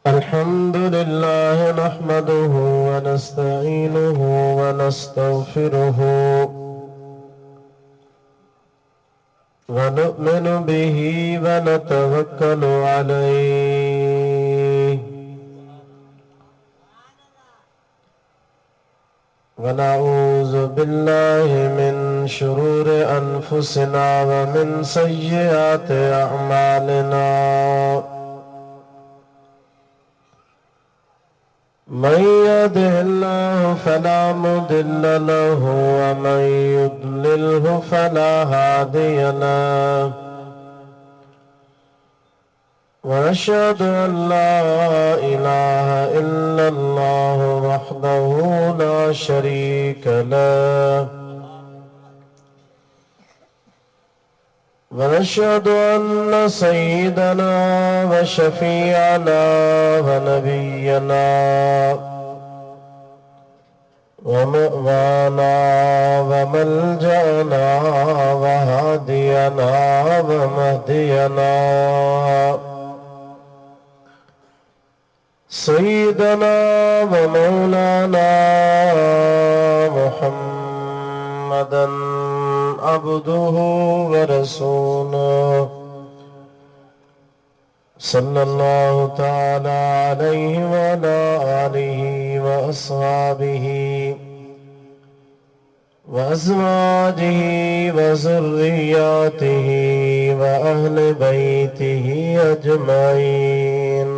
الحمد لله نحمده ونستعينه ونستغفره ونؤمن به ونتوكل عليه ونعوذ بالله من شرور أنفسنا ومن سيئات أعمالنا من يهده الله فلا مضل له ومن يضلله فلا هادي له ونشهد أن لا إله إلا الله وحده لا شريك له ونشهد أن سيدنا وشفيعنا ونبينا ومأوانا وملجأنا وهادينا ومهدينا سيدنا ومولانا محمدا عبده ورسوله صلى الله تعالى عليه وعلى آله وأصحابه وأزواجه وذرياته وأهل بيته أجمعين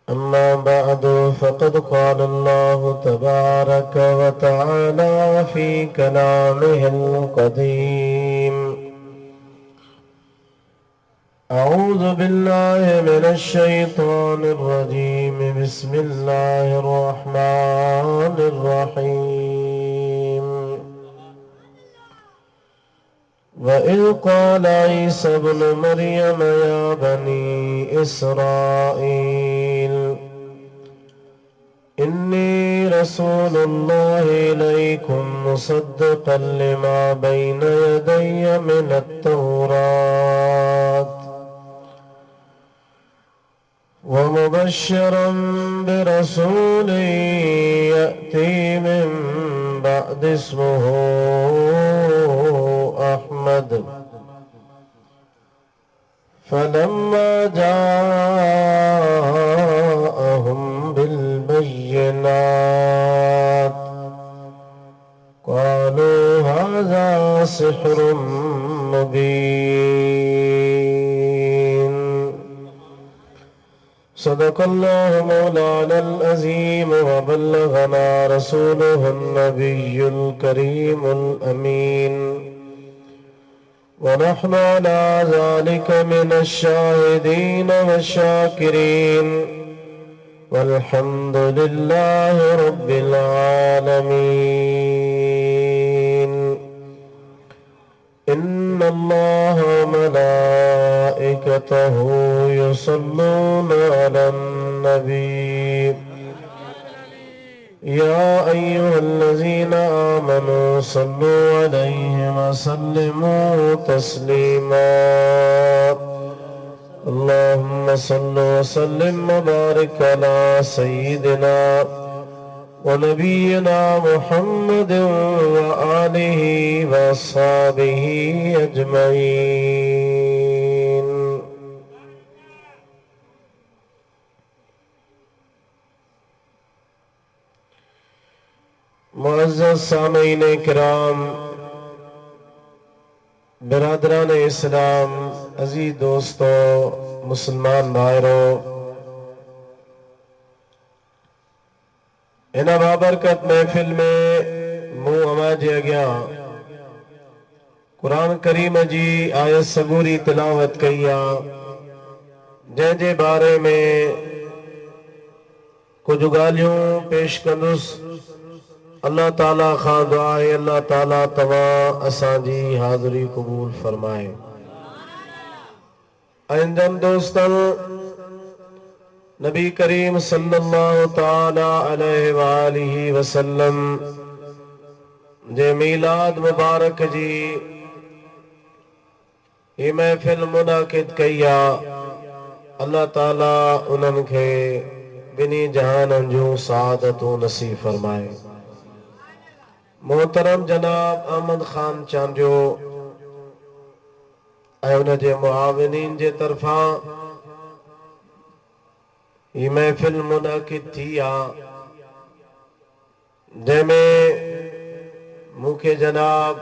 أما بعد فقد قال الله تبارك وتعالى في كلامه القديم أعوذ بالله من الشيطان الرجيم بسم الله الرحمن الرحيم وإذ قال عيسى ابن مريم يا بني إسرائيل إني رسول الله إليكم مصدقا لما بين يدي من التوراة ومبشرا برسول يأتي من بعد اسمه أحمد فلما جاءهم بالبينات قالوا هذا سحر مبين صدق الله مولانا العظيم وبلغنا رسوله النبي الكريم الأمين ونحن على ذلك من الشاهدين والشاكرين والحمد لله رب العالمين إن الله وملائكته يصلون على النبي يا أيها الذين آمنوا صلوا عليه وسلموا تسليما اللهم صل وسلم وبارك على سيدنا ونبينا محمد وآله وأصحابه أجمعين मुअज़्ज़ज़ सामीन किराम बिरादरान इस्लाम अजीज दोस्तों मुसलमान भाइयों इन बाबरकत महफिल में मुंह हमारे अॻियां कुरान करीम जी आयत सबूरी तिलावत कई आहे जंहिंजे बारे में कुछ ॻाल्हियूं पेश कंदुसि अल्लाह ताला खां दुआ है अल्लाह ताला तमाम असांजी हाज़िरी क़बूल फरमाए। अंजन दोस्तन नबी करीम सल्लल्लाहु ताला अलैहि वालिहि वसल्लम जे मीलाद मुबारक जी ये महफिल मुनाकिद कई आ। अल्लाह ताला उन्हनि खे बिनी जहाननि जूं सआदतूं नसीब फरमाए। मोहतरम जनाब अहमद खान चांडियो ऐं उन जे मुआविनीन जे तरफ़ां ही महफिल मुनाकिद थी आ, जंहिंमें मूंखे जनाब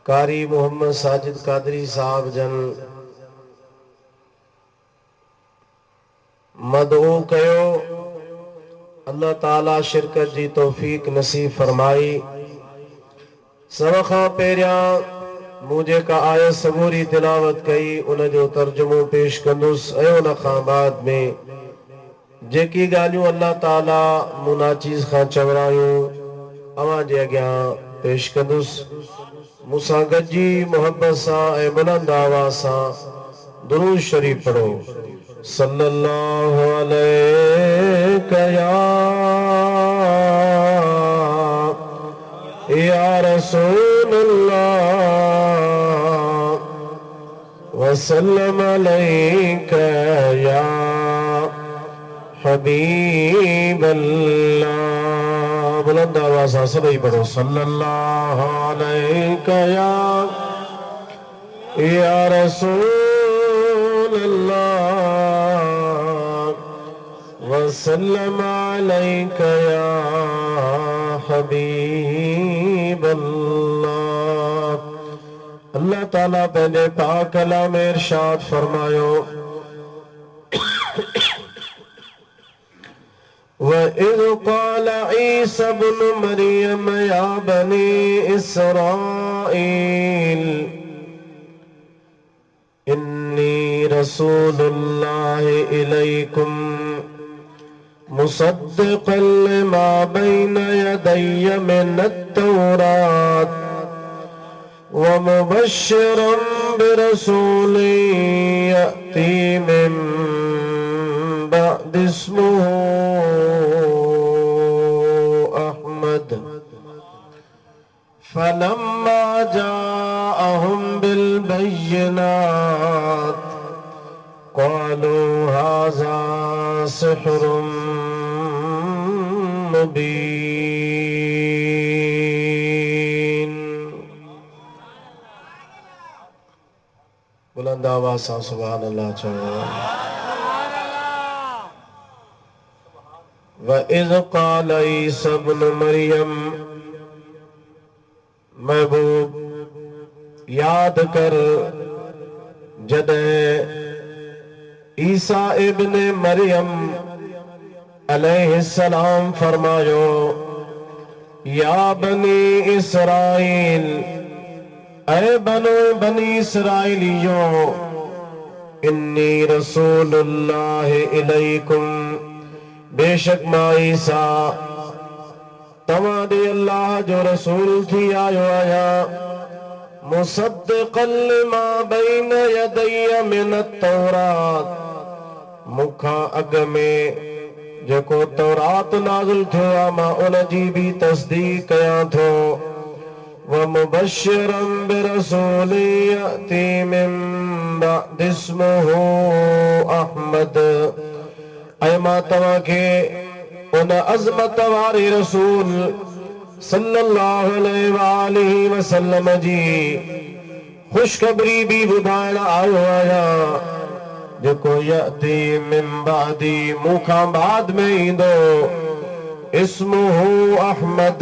कारी मोहम्मद साजिद कादरी साहब जन मदऊ कयो। अल्लाह ताला शिरकत जी तौफीक नसीब फरमाई। सब खां पहिरियां मूं जेका आयत सबूरी तिलावत कई उन जो तर्जुमो पेश कंदुसि ऐं उन खां बाद में जेकी ॻाल्हियूं अल्लाह ताला मूं नाचीज़ खां चवरायूं अवां जे अॻियां पेश कंदुसि। मूंसां गॾिजी मोहब्बत सां ऐं बुलंद आवाज़ सां दुरूद शरीफ पढ़ो। सल्लल्लाहु अलैहि या रसूल अल्लाह वसल्लम अलैका या हबीब अल्लाह। बुलंद आवाज़ सां सभई पढ़ो सल्लल्लाहु अलैका या रसूल अल्लाह वसल्लम अलैका या हबीब अल्लाह। अल्लाह ताला पंहिंजे पाक कलाम में इरशाद फरमायो वइज़ क़ाल ईसा इब्न मरियम या बनी इसराईल इन्नी रसूलुल्लाहि इलैकुम मुसद्दिक़न लिमा बैन यदैय मिनत-तौरात व मुबश्शिरन बिरसूलिन यअती मिन बअदि इस्मुहु अहमद फलम्मा जाअहुम बिलबय्यिनात क़ालू हाज़ा सिह्रुम मुबीन। बुलंद आवाज़ सां सुभान अल्लाह चओ। वइज़ क़ाल ईसा इब्न मरियम महबूब याद कर जॾहिं ईसा इब्न मरियम अलैहिस्सलाम फरमायो या बनी इसराइल ऐ बनी इसराइलियो इन्नी रसूलुल्लाह इलैकुम बेशक मां ईसा तव्हां ॾे अल्लाह जो रसूल थी आयो आहियां मुसद्दिक़न लिमा बैन यदैय मिनत-तौरात मूंखां अॻ में जेको तौरात नाज़िल थियो आहे मां उन जी बि तस्दीक कयां थो। व मुबश्शिरन बिरसूलिन यअती मिन बअदि इस्मुहु अहमद ऐं मां तव्हांखे उन अज़मत वारे रसूल सल्लल्लाहु अलैहि वसल्लम जी खुशखबरी भी ॿुधाइण आयो आहियां जेको यअती मिन बअदी मूंखां बाद में ईंदो इस्मुहु अहमद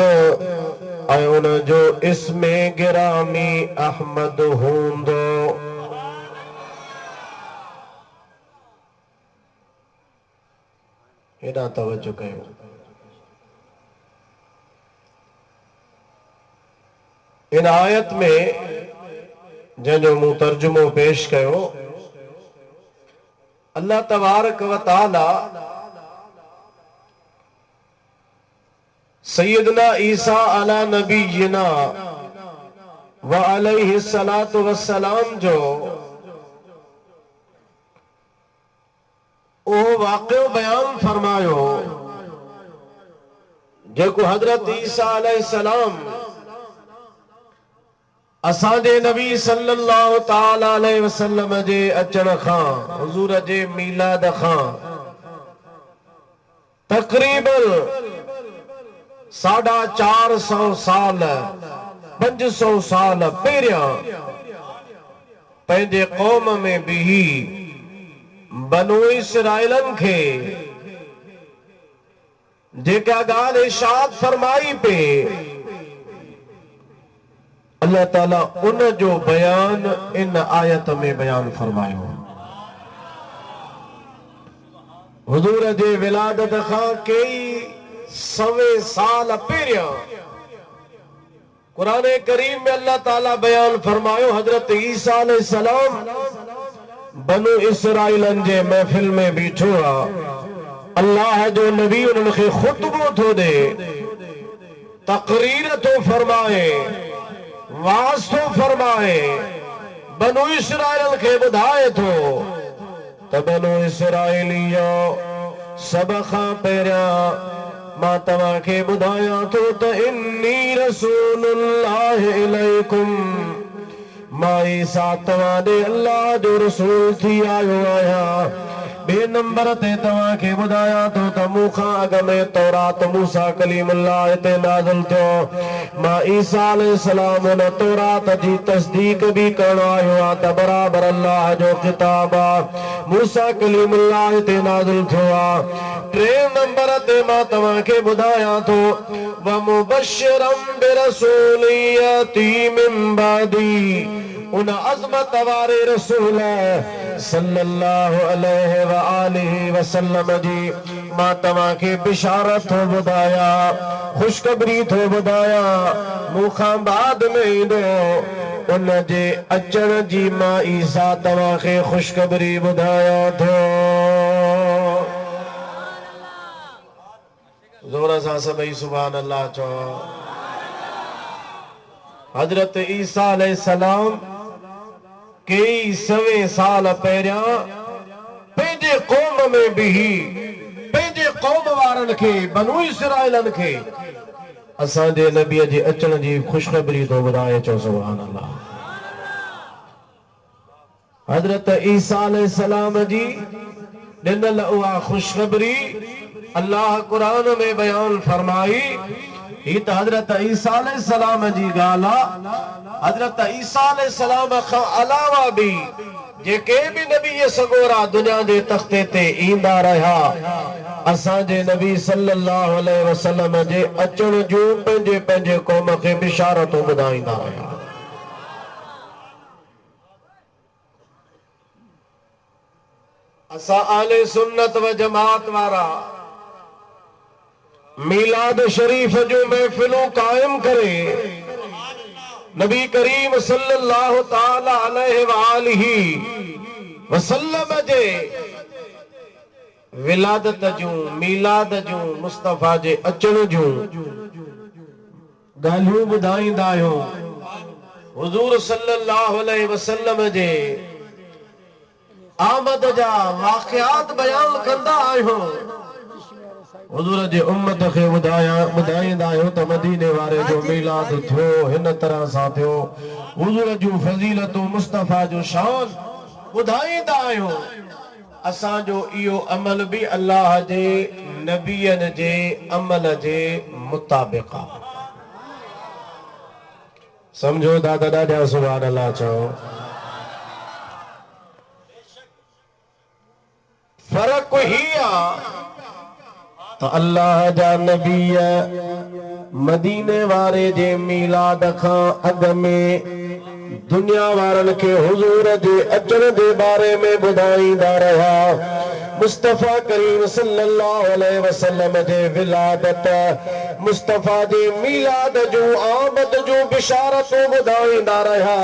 ऐं उन जो इस्मे गिरामी अहमद हूंदो। हेॾा तवज्जो कयो। इन आयत में जंहिंजो मूं तर्जुमो पेश कयो अल्लाह तबारक व तआला सैयदना ईसा अला नबीना व अलैहि सलातु वस्सलाम जो ओ वाक़ियो बयान फरमायो जेको हजरत ईसा अलैहिस्सलाम असांजे नबी सल्लल्लाहु ताला अलैहि वसल्लम जे अचण खां हुजूर जे मीलाद खां तकरीबन 450 साल 500 साल पहिरियां पंहिंजे क़ौम में बिही बनु इसराइलन खे जेका ॻाल्हि इरशाद फरमाई पे अल्लाह ताला उन जो बयान इन आयत में बयान फरमायो। हुजूर जे विलादत खां कई सवे साल पहिरियां कुरान करीम में अल्लाह ताला बयान फरमायो हजरत ईसा अलैहिस्सलाम बनु इसराइलन जे महफिल में बीठो आहे। अल्लाह जो नबी उन्हनि खे खुतबो थो दे, तकरीर तो फरमाए, वाज़ तो फरमाए, बनु इसराइल खे ॿुधाए थो त बनु इसराइलियो सब खां पहिरियां मां तव्हां खे ॿुधायां थो त इन्नी रसूलुल्लाह इलैकुम मां ईसा तव्हां ॾे अल्लाह जो रसूल थी आयो आहियां। बे नंबर ते तव्हां खे ॿुधायां थो त मूंखां अॻ में तौरात मूसा कलीमुल्लाह ते नाज़िल थियो। मां ईसा अलैहिस्सलाम उन तौरात जी तस्दीक भी करण आयो आहे त बराबर अल्लाह जो किताब आहे मूसा कलीमुल्लाह ते नाज़िल थियो आहे। टे नंबर ते मां तव्हां खे ॿुधायां थो व मुबश्शिरम बिरसूलिन यती मिन बादी उन अज़मत वारे रसूल सल्लल्लाहु अलैहि व आलिहि वसल्लम जी मां तव्हां खे बिशारत थो ॿुधाया, खुशखबरी थो ॿुधाया मूंखां बाद में ईंदो उन जे अचण जी मां ईसा तव्हां खे खुशखबरी ॿुधाया थो। ज़ोर सां सभई सुभान अल्लाह चओ। हजरत ईसा अलैहिस्सलाम कई सवे साल पहिरियां पंहिंजे क़ौम में बिही पंहिंजे क़ौम वारनि खे बनु इसराइलन खे असांजे नबीअ जे अचण जी खुशखबरी थो ॿुधाए चओ सुभान अल्लाह। हजरत ईसा अलैहिस्सलाम जी ॾिनल उहा खुशखबरी अल्लाह कुरान में बयान फरमाई। ही त हजरत ईसा अलैहिस्सलाम जी ॻाल्हि आहे। हजरत ईसा अलैहिस्सलाम खां अलावा भी जेके भी नबी सगोरा दुनिया जे तख्ते ते ईंदा रहा असांजे नबी सल्लल्लाहु अलैहि वसल्लम जे अचण जूं पंहिंजे पंहिंजे क़ौम खे बिशारतूं ॿुधाईंदा रहा। असां आले सुन्नत व जमात वारा मीलाद शरीफ जो महफिलूं कायम करे नबी करीम सल्लल्लाहु ताला अलैहि व आलिहि वसल्लम जे विलादत जूं मीलाद जूं मुस्तफा जे अचण जूं ॻाल्हियूं ॿुधाईंदा आहियूं। हुजूर सल्लल्लाहु अलैहि वसल्लम जे आमद जा वाक़ियात बयान कंदा आहियूं। हुजूर जे उम्मत खे ॿुधाईंदा आहियूं त मदीने वारे जो मीलाद थियो हिन तरह सां थियो। हुजूर जूं फज़ीलतूं मुस्तफा जो शान ॿुधाईंदा आहियूं। असांजो इहो अमल भी अल्लाह जे नबियन जे अमल जे मुताबिक़ आहे। समझो दादा ॾाढा सुभान अल्लाह चओ। फर्क ही आहे त अल्लाह जा नबी मदीने वारे जे मीलाद खां अॻ में दुनिया वारनि खे हुजूर जे अचण जे बारे में ॿुधाईंदा रहा। मुस्तफा करीम सल्लल्लाहु अलैहि वसल्लम जे विलादत मुस्तफा जे मीलाद जूं आमद जूं बिशारतूं ॿुधाईंदा रहा।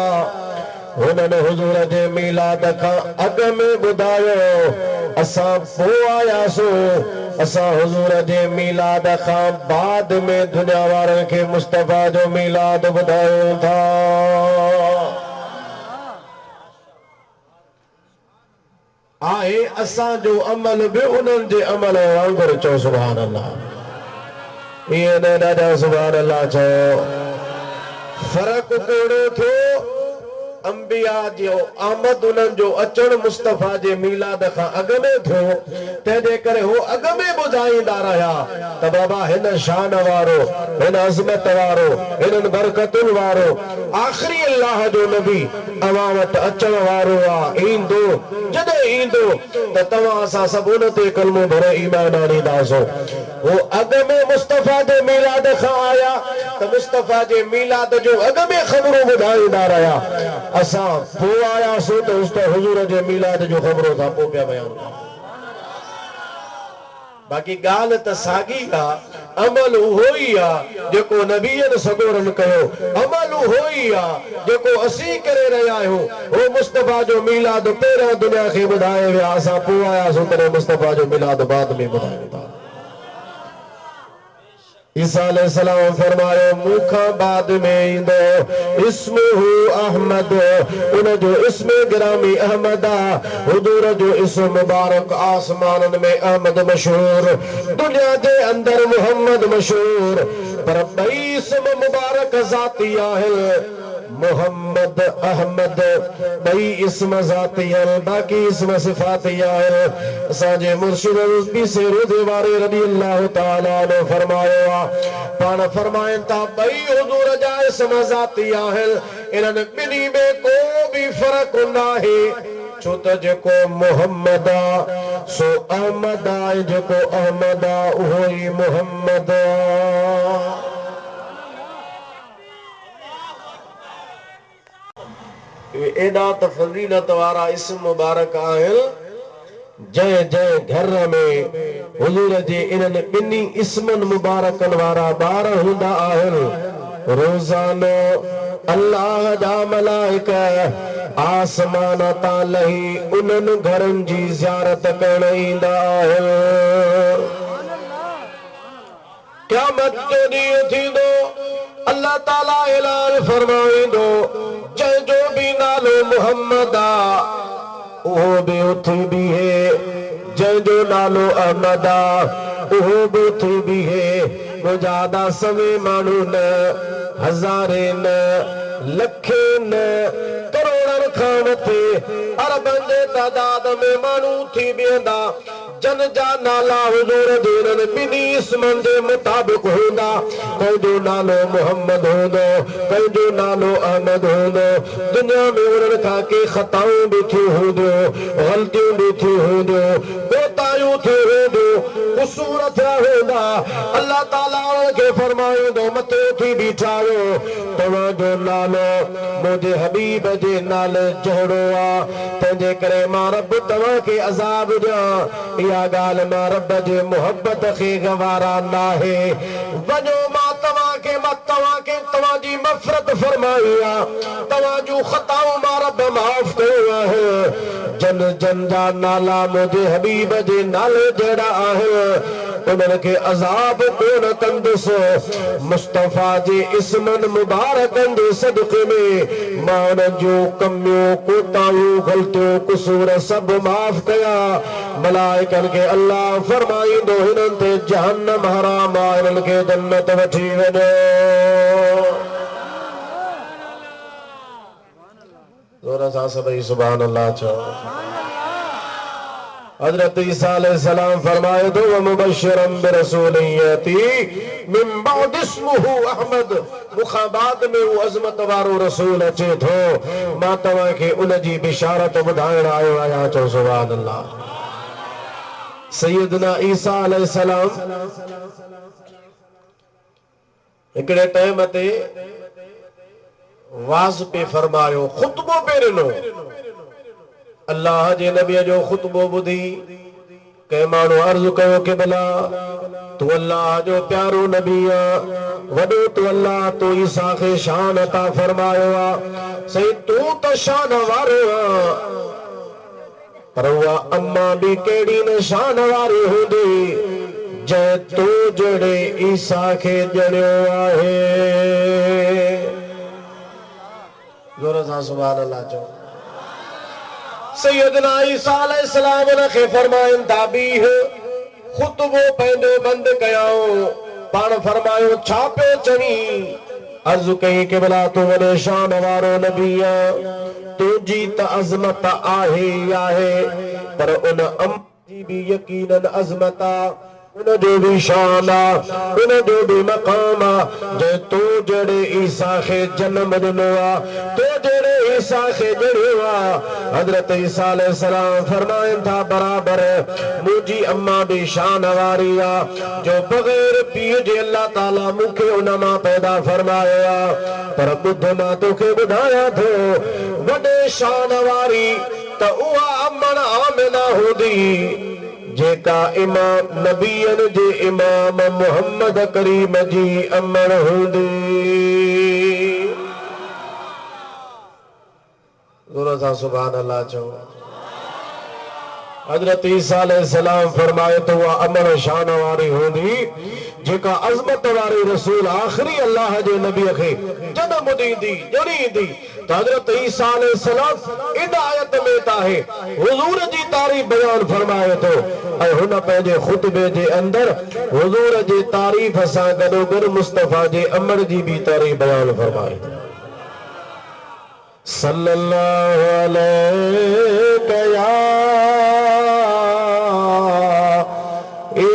हुननि हुजूर जे मीलाद खां अॻ में ॿुधायो असां पोइ आयासीं। असां हुजूर जे मीलाद खां बाद में दुनिया वारनि खे मुस्तफा जो मीलाद ॿुधायूं था। आहे असांजो अमल भी उन्हनि जे अमल वांगुरु चओ सुभान अल्लाह। ये न दादा सुभान अल्लाह चो फर्क कोड़ो थो अंबिया जो आमद उन्हनि जो अचण मुस्तफा जे मीलाद खां अॻु में थियो तंहिंजे करे हो अॻु में ॿुधाईंदा रहिया त बाबा हिन शान वारो हिन अज़मत वारो हिननि बरकतुनि वारो आख़िरी अल्लाह जो नबी अवां वटि अचण वारो आहे ईंदो जॾहिं ईंदो त तव्हां असां सभु उन ते कलमो भरे ईमान आणींदासीं वो अॻु में मुस्तफा जे मीलाद खां आया त मुस्तफा जे मीलाद जो अॻु में ख़बरूं ॿुधाईंदा रहिया असां पोइ आयासीं त उस हुजूर जे मीलाद जो ख़बरों था पोइ पिया बयान बाक़ी ॻाल्हि त साॻी आहे अमल उहो ई आहे जेको नबीअनि सगोरनि कयो अमल उहो ई आहे जेको असीं करे रहिया आहियूं हो मुस्तफा जो मीलाद पहिरियों दुनिया खे ॿुधाए विया असां पोइ आयासीं तॾहिं मुस्तफा जो मीलाद बाद में ॿुधायूं ईसा अलैहिस्सलाम फरमायो मूंखां बाद में ईंदो इस्मुहु अहमद उन जो इस्म गिरामी अहमद आहे हुजूर जो इस्म मुबारक आसमाननि में अहमद मशहूर दुनिया जे अंदर मोहम्मद मशहूर पर ॿई इस्म मुबारक ज़ाती आहिनि मोहम्मद अहमद ॿई इस्म ज़ाती आहिनि बाक़ी इस्म सिफ़ाती आहिनि असांजे मुर्शिद पीसे रोज़े वारे रज़ी अल्लाह ताला ने फरमायो आहे पाण फरमाइनि था ॿई हुजूर जा इस्म ज़ाती आहिनि इन्हनि ॿिन्ही में को बि फ़र्क़ु नाहे छो त जेको मोहम्मद आहे सो अहमद आहे जेको अहमद आहे उहो ई मोहम्मद आहे एॾा त फज़ीलत वारा इस्म मुबारक आहिनि जंहिं जंहिं घर में हुजूर जे इन्हनि ॿिन्ही इस्मनि मुबारकनि वारा ॿार हूंदा आहिनि रोज़ानो अल्लाह जा मलाइका आसमान तां लही उन्हनि घरनि जी ज़ियारत करण ईंदा आहिनि क़यामत जो ॾींहुं थींदो अल्लाह ताला ऐलान फरमाईंदो जंहिंजो बि नालो मोहम्मद आहे उहो बि उथी बीहे जंहिंजो नालो अहमद आहे उहो बि उथी बीहे मुंहिंजा दासवे माण्हू न हज़ारे न लखे न करोड़नि खां मथे अरबनि जे तादाद में माण्हू थी बीहंदा जन जा नाला हुजूर जे इन्हनि ॿिन्ही इस्मनि जे मुताबिक़ हूंदा कंहिंजो नालो मोहम्मद हूंदो कंहिंजो नालो अहमद हूंदो दुनिया में उन्हनि खां के ख़ताऊं बि थियूं हूंदियूं ग़लतियूं बि थियूं हूंदियूं कोताहियूं थियूं हूंदियूं क़सूर थिया हूंदा अल्लाह ताला उन्हनि खे फरमाईंदो मथे उथी बीठा आहियो तव्हांजो नालो मुंहिंजे हबीब जे नाले जहिड़ो आहे तंहिंजे करे मां रब तव्हांखे अज़ाब ॾियां इहा ॻाल्हि मां रब जे मुहबत खे गवारा नाहे वञो मां तव्हांखे तव्हांजी मफ़रत फरमाई आहे तव्हांजूं ख़ताऊं मां रब माफ़ कयो आहे जन जन जा नाला मुंहिंजे हबीब जे नाले जहिड़ा आहिनि उन्हनि खे अज़ाब कोन कंदुसि मुस्तफ़ा जे इस्मनि मुबारकनि जे सदक़े में मां उन्हनि जूं कमियूं कोताहियूं ग़लतियूं क़सूर सभु माफ़ कया मलाइकनि खे अल्लाह फरमाईंदो हिननि ते जहन्नम हराम आहे हिननि खे जन्नत वठी वञो ज़ोर सां सभई सुभान अल्लाह चओ हज़रत ईसा अलैहिस्सलाम फरमाए दो व मुबश्शिरन बिरसूलिन यती मिन बाद इस्मुहु अहमद मुखाबाद में वो अज़मत वारो रसूल अचे थो मां तव्हांखे उन जी बिशारत ॿुधाइण आयो आहियां चओ सुभान अल्लाह सैयदना ईसा अलैहिस्सलाम हिकिड़े टाइम ते वाज़ पे फरमायो ख़ुतबो पे ॾिनो अल्लाह जे नबी जो ख़ुतबो ॿुधी कंहिं माण्हू अर्ज़ु कयो कि भला तूं अल्लाह जो प्यारो नबी आहे वॾो तूं अल्लाह तो ईसा खे शान अता फरमायो आहे सही तूं त शान वारो आहे पर उहा अम्मा बि कहिड़ी न शान वारी हूंदी जंहिं तूं जहिड़े ईसा खे ॼणियो आहे ज़ोर सां सुभान अल्लाह चओ सैयदना ईसा अलैहिस्सलाम ने फरमाइन ताबीह खुतबो पंहिंजो बंद कयाऊं पान फरमायो छापे चवी अर्ज कई के भला तू वॾे शान वारो नबी तुझी त अज़मत आहे पर उन अम जी भी यकीनन अज़मत उन जो भी शान उन जो भी मकाम जे तू जड़े ईसा खे जन्म दिनो तो जड़े ईसा खे जड़ियो हजरत ईसा अलैहिस्सलाम फरमाइन था बराबर मुझी अम्मा भी शान वारी जो बगैर पीउ जे अल्लाह ताला मुखे उन मां पैदा फरमाया पर बुध मां तोखे बुधाया थो वडे शान वारी त उहा अमन आमिना हूंदी जेका इमाम नबियन जे इमाम मोहम्मद करीम जी अमन हूंदी। ज़ोर सां सुभान अल्लाह चओ। हजरत ईसा अलैहिस्सलाम फरमाए तो वह अमन शान वारी हूंदी जेका अज़मत वारी रसूल आखिरी अल्लाह जे नबी खे जन्म दींदी जड़ींदी। तो हजरत ईसा अलैहिस्सलाम इन आयत में ताहे हुजूर जी तारीफ बयान फरमाए तो ऐं हुन पंहिंजे खुतबे जे अंदर हुजूर जी तारीफ सां गॾोगॾु मुस्तफा जे अमर जी भी तारीफ बयान फरमाए सल्लल्लाहु अलैहि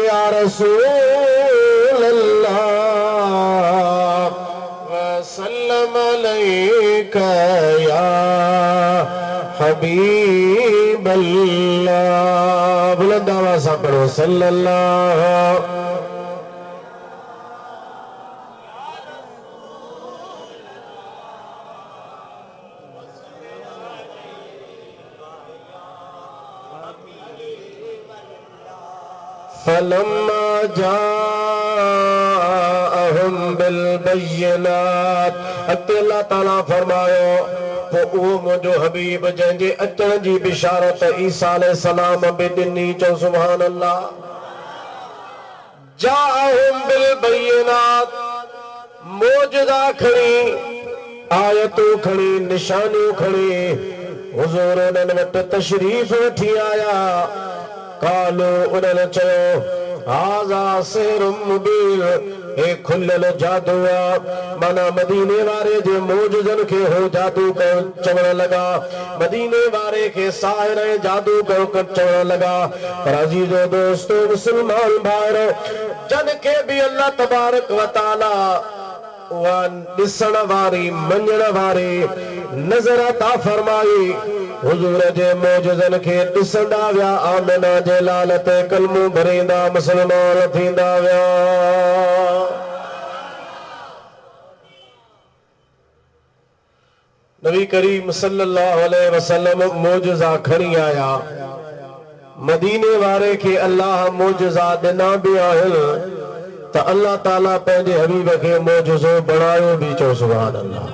या रसूल अल्लाह वसल्लम अलैका या हबीब अल्लाह। बुलंद आवाज़ से पढ़ो सल्लल्लाहु फलम्मा जाअहुम बिल बय्यिनात अल्लाह ताला फरमायो तो वो मुझो हबीब जंहिंजे अचण जी बिशारत ईसा अलैहिस्सलाम बि ॾिनी चओ सुभान अल्लाह। जाअहुम बिल बय्यिनात मौजज़ा खणी आयतूं खणी निशानियूं खणी हुज़ूर उन्हनि वटि तशरीफ़ वठी आया कालो उन्हनि चयो हाज़ा सिहरुम मुबीन ए खुलियल जादू माना मदीने वारे जे मौजज़नि खे हो जादू कयो चवण लगा मदीने वारे खे साहिर जादू कयो चवण लगा। पर अजीज़ो दोस्तो मुसलमान भाइरो जन के भी अल्लाह तबारक व तआला दिसण वारी मञण वारी नज़र अता फरमाई हुजूर जे मौजज़न खे ॾिसंदा विया आमिना जे लाल ते कलमो भरींदा मुसलमान थींदा विया। नबी करीम सल्लल्लाहु अलैहि वसल्लम मौजज़ा खणी आया मदीने वारे खे अल्लाह मौजज़ा ॾिना बि आहिनि त अल्लाह ताला पंहिंजे हबीब खे मौजज़ो बणायो बि चओ सुभान अल्लाह।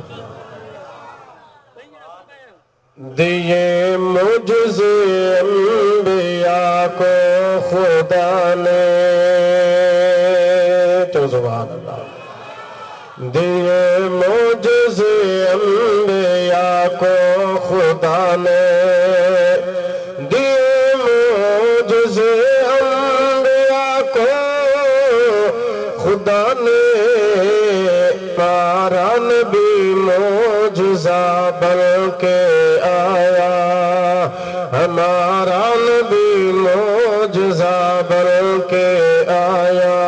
दिए मुझसे अंबिया को खुदा ने तो सुभान अल्लाह दिए मुझसे अंबिया को खुदा ने दिए मुझसे अंबिया को खुदा ने पारा नबी मौजज़ा बन के आया हमारा नबी मौजज़ा बन के आया।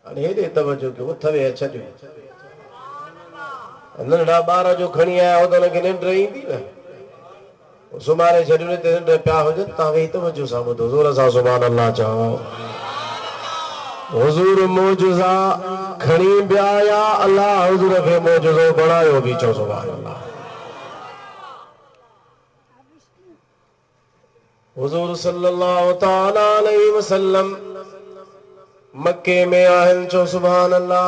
हेॾे तवजो कयो उथ वे छॾियो नंढा ॿार जो खणी आया हो त हुनखे निंड ईंदी न सुम्हारे छॾियो ते निंड पिया हुजनि तव्हां वेही तवजो सां ॿुधो ज़ोर सां सुभान अल्लाह चओ। हुजूर मौजज़ा खणी बिया आया अल्लाह हुजूर खे मौजज़ो बणायो बि चओ सुभान अल्लाह। हुजूर सल्लल्लाहु तआला अलैहि वसल्लम मक्के में आहिनि चओ सुभान अल्लाह।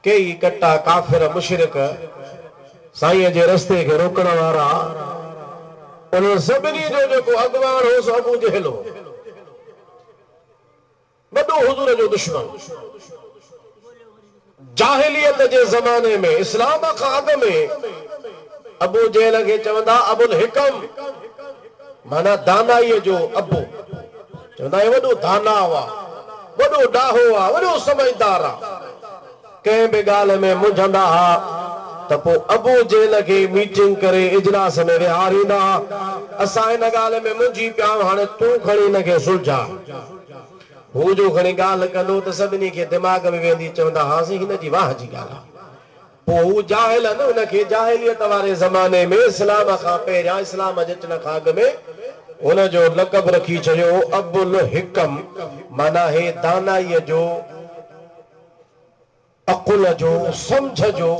कई कट्टा काफ़िर मुशरिक साईं जे रस्ते खे रोकण वारा उन सभिनी जो जेको अॻवान हो सो अबू जहल हो वॾो हुजूर जो दुश्मन जाहिलियत जे ज़माने में इस्लाम खां अॻु में अबू जहल खे चवंदा अबुल हिकम माना दानाईअ जो अबु चवंदा आहियूं वॾो दाना हुआ, वॾो ॾाहो हुआ, वॾो समझदार आहे। कंहिं बि ॻाल्हि में मुंझंदा हुआ त पोइ अबू जेल खे मीटिंग करे इजलास में विहारींदा। असां हिन ॻाल्हि में मुंझी पिया आहियूं, हाणे तूं खणी हिनखे सुलझा। हू जो खणी ॻाल्हि कंदो त सभिनी खे दिमाग़ में वेंदी, चवंदा हासीं हिन जी वाह जी ॻाल्हि आहे। पोइ हू जाहिल न, हुनखे जाहिलियत वारे ज़माने में इस्लाम खां पहिरियां, इस्लाम जे अचण खां अॻु में हुनजो लक़ब रखी छॾियो अबुल हिकम, माना हे दानाईअ जो, अकुल जो, सम्झ जो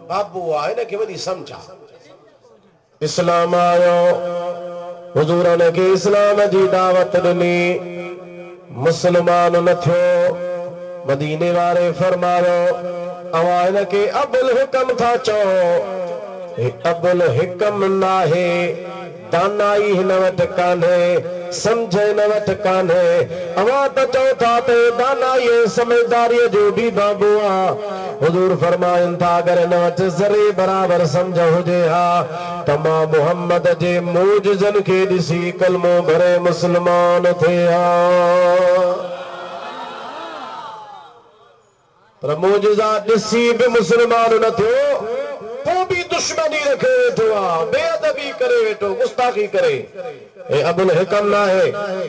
बाबू आहे। हिनखे वॾी सम्झ आहे। इस्लाम आयो, हुज़ूर हुनखे इस्लाम जी दावत ॾिनी, मुस्लमान न थियो। मदीने वारे फरमायो अवां हिनखे अबुल हिकम था चओ। हे अबुल हिकम नाहे, दानाई हिन वटि कान्हे, सम्झ हिन वटि कान्हे। अवां त चओ था त दानाई समझदारीअ जो बि बाबू आहे। हुज़ूर फरमाइनि था अगरि हिन वटि ज़रे बराबर सम्झ हुजे हा त मां मुहम्मद जे मूजिज़नि खे ॾिसी कलमो भरे मुस्लमान थिए हा। पर मोजिज़ा ॾिसी बि मुस्लमान न थियो, पोइ बि दुश्मनी रखे वेठो आहे, बेअदबी करे वेठो, गुस्ताखी करे। हे अबुल हिकम न आहे,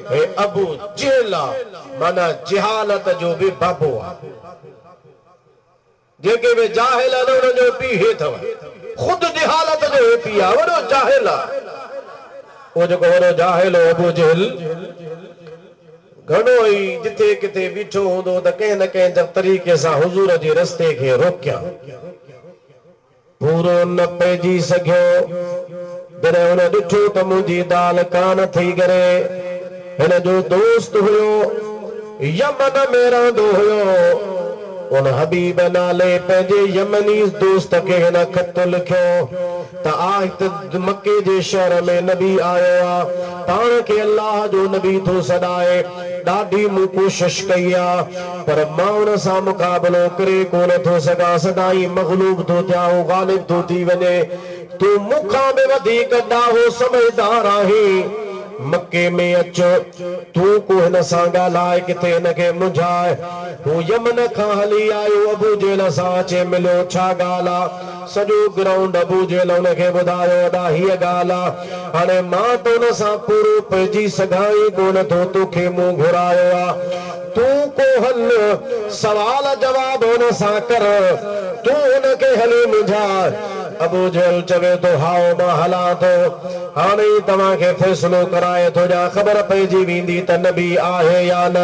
हे अबू जेल आहे, माना जहालत जो बि बाबू आहे। जेके बि जाहिल आहिनि उन्हनि जो पीउ हे अथव, ख़ुदि जहालत जो हे पीउ आहे, वॾो जाहिल आहे। उहो जेको वॾो जाहिल हो अबू जहल, घणो ई जिथे किथे बीठो हूंदो त कंहिं न कंहिं तरीक़े सां हुज़ूर जे रस्ते खे रोकिया। पूरो न पइजी सघियो। जॾहिं हुन ॾिठो त मुंहिंजी दाल कान थी करे, हिन जो दोस्त हुयो, यमन में रहंदो हुयो, उन हबीब नाले पंहिंजे यमनी दोस्त खे हिन ख़त लिखियो त आहित मके जे शहर में नबी आयो आहे, पाण खे अल्लाह जो नबी थो सॾाए। ॾाढी मूं कोशिश कई आहे, पर मां हुन सां मुक़ाबिलो करे कोन थो सघां, सदाई मग़लूब थो थियां, ग़ालिब थो थी वञे। तूं मूंखां बि वधीक ॾाहो समझदार आहीं, मके में अच, तूं को हिन सां ॻाल्हाए, किथे हिनखे मुंझाए। हू यमन खां हली आयो, अबू जेल सां अचे मिलियो, छा ॻाल्हि आहे? सॼो ग्राउंड अबू जेल हुनखे ॿुधायो, अॾा हीअ ॻाल्हि आहे, हाणे मां त हुन सां पूरो पइजी सघां ई कोन थो, तोखे मूं घुरायो आहे। तूं को हल सवाल जवाब हुन सां कर, तूं हुनखे हली मुंझाए। अबू जहल चवे थो हाओ मां हलां थो, हाणे ई तव्हांखे फ़ैसिलो कराए थो ॾियां, ख़बर पइजी वेंदी त नबी आहे या न।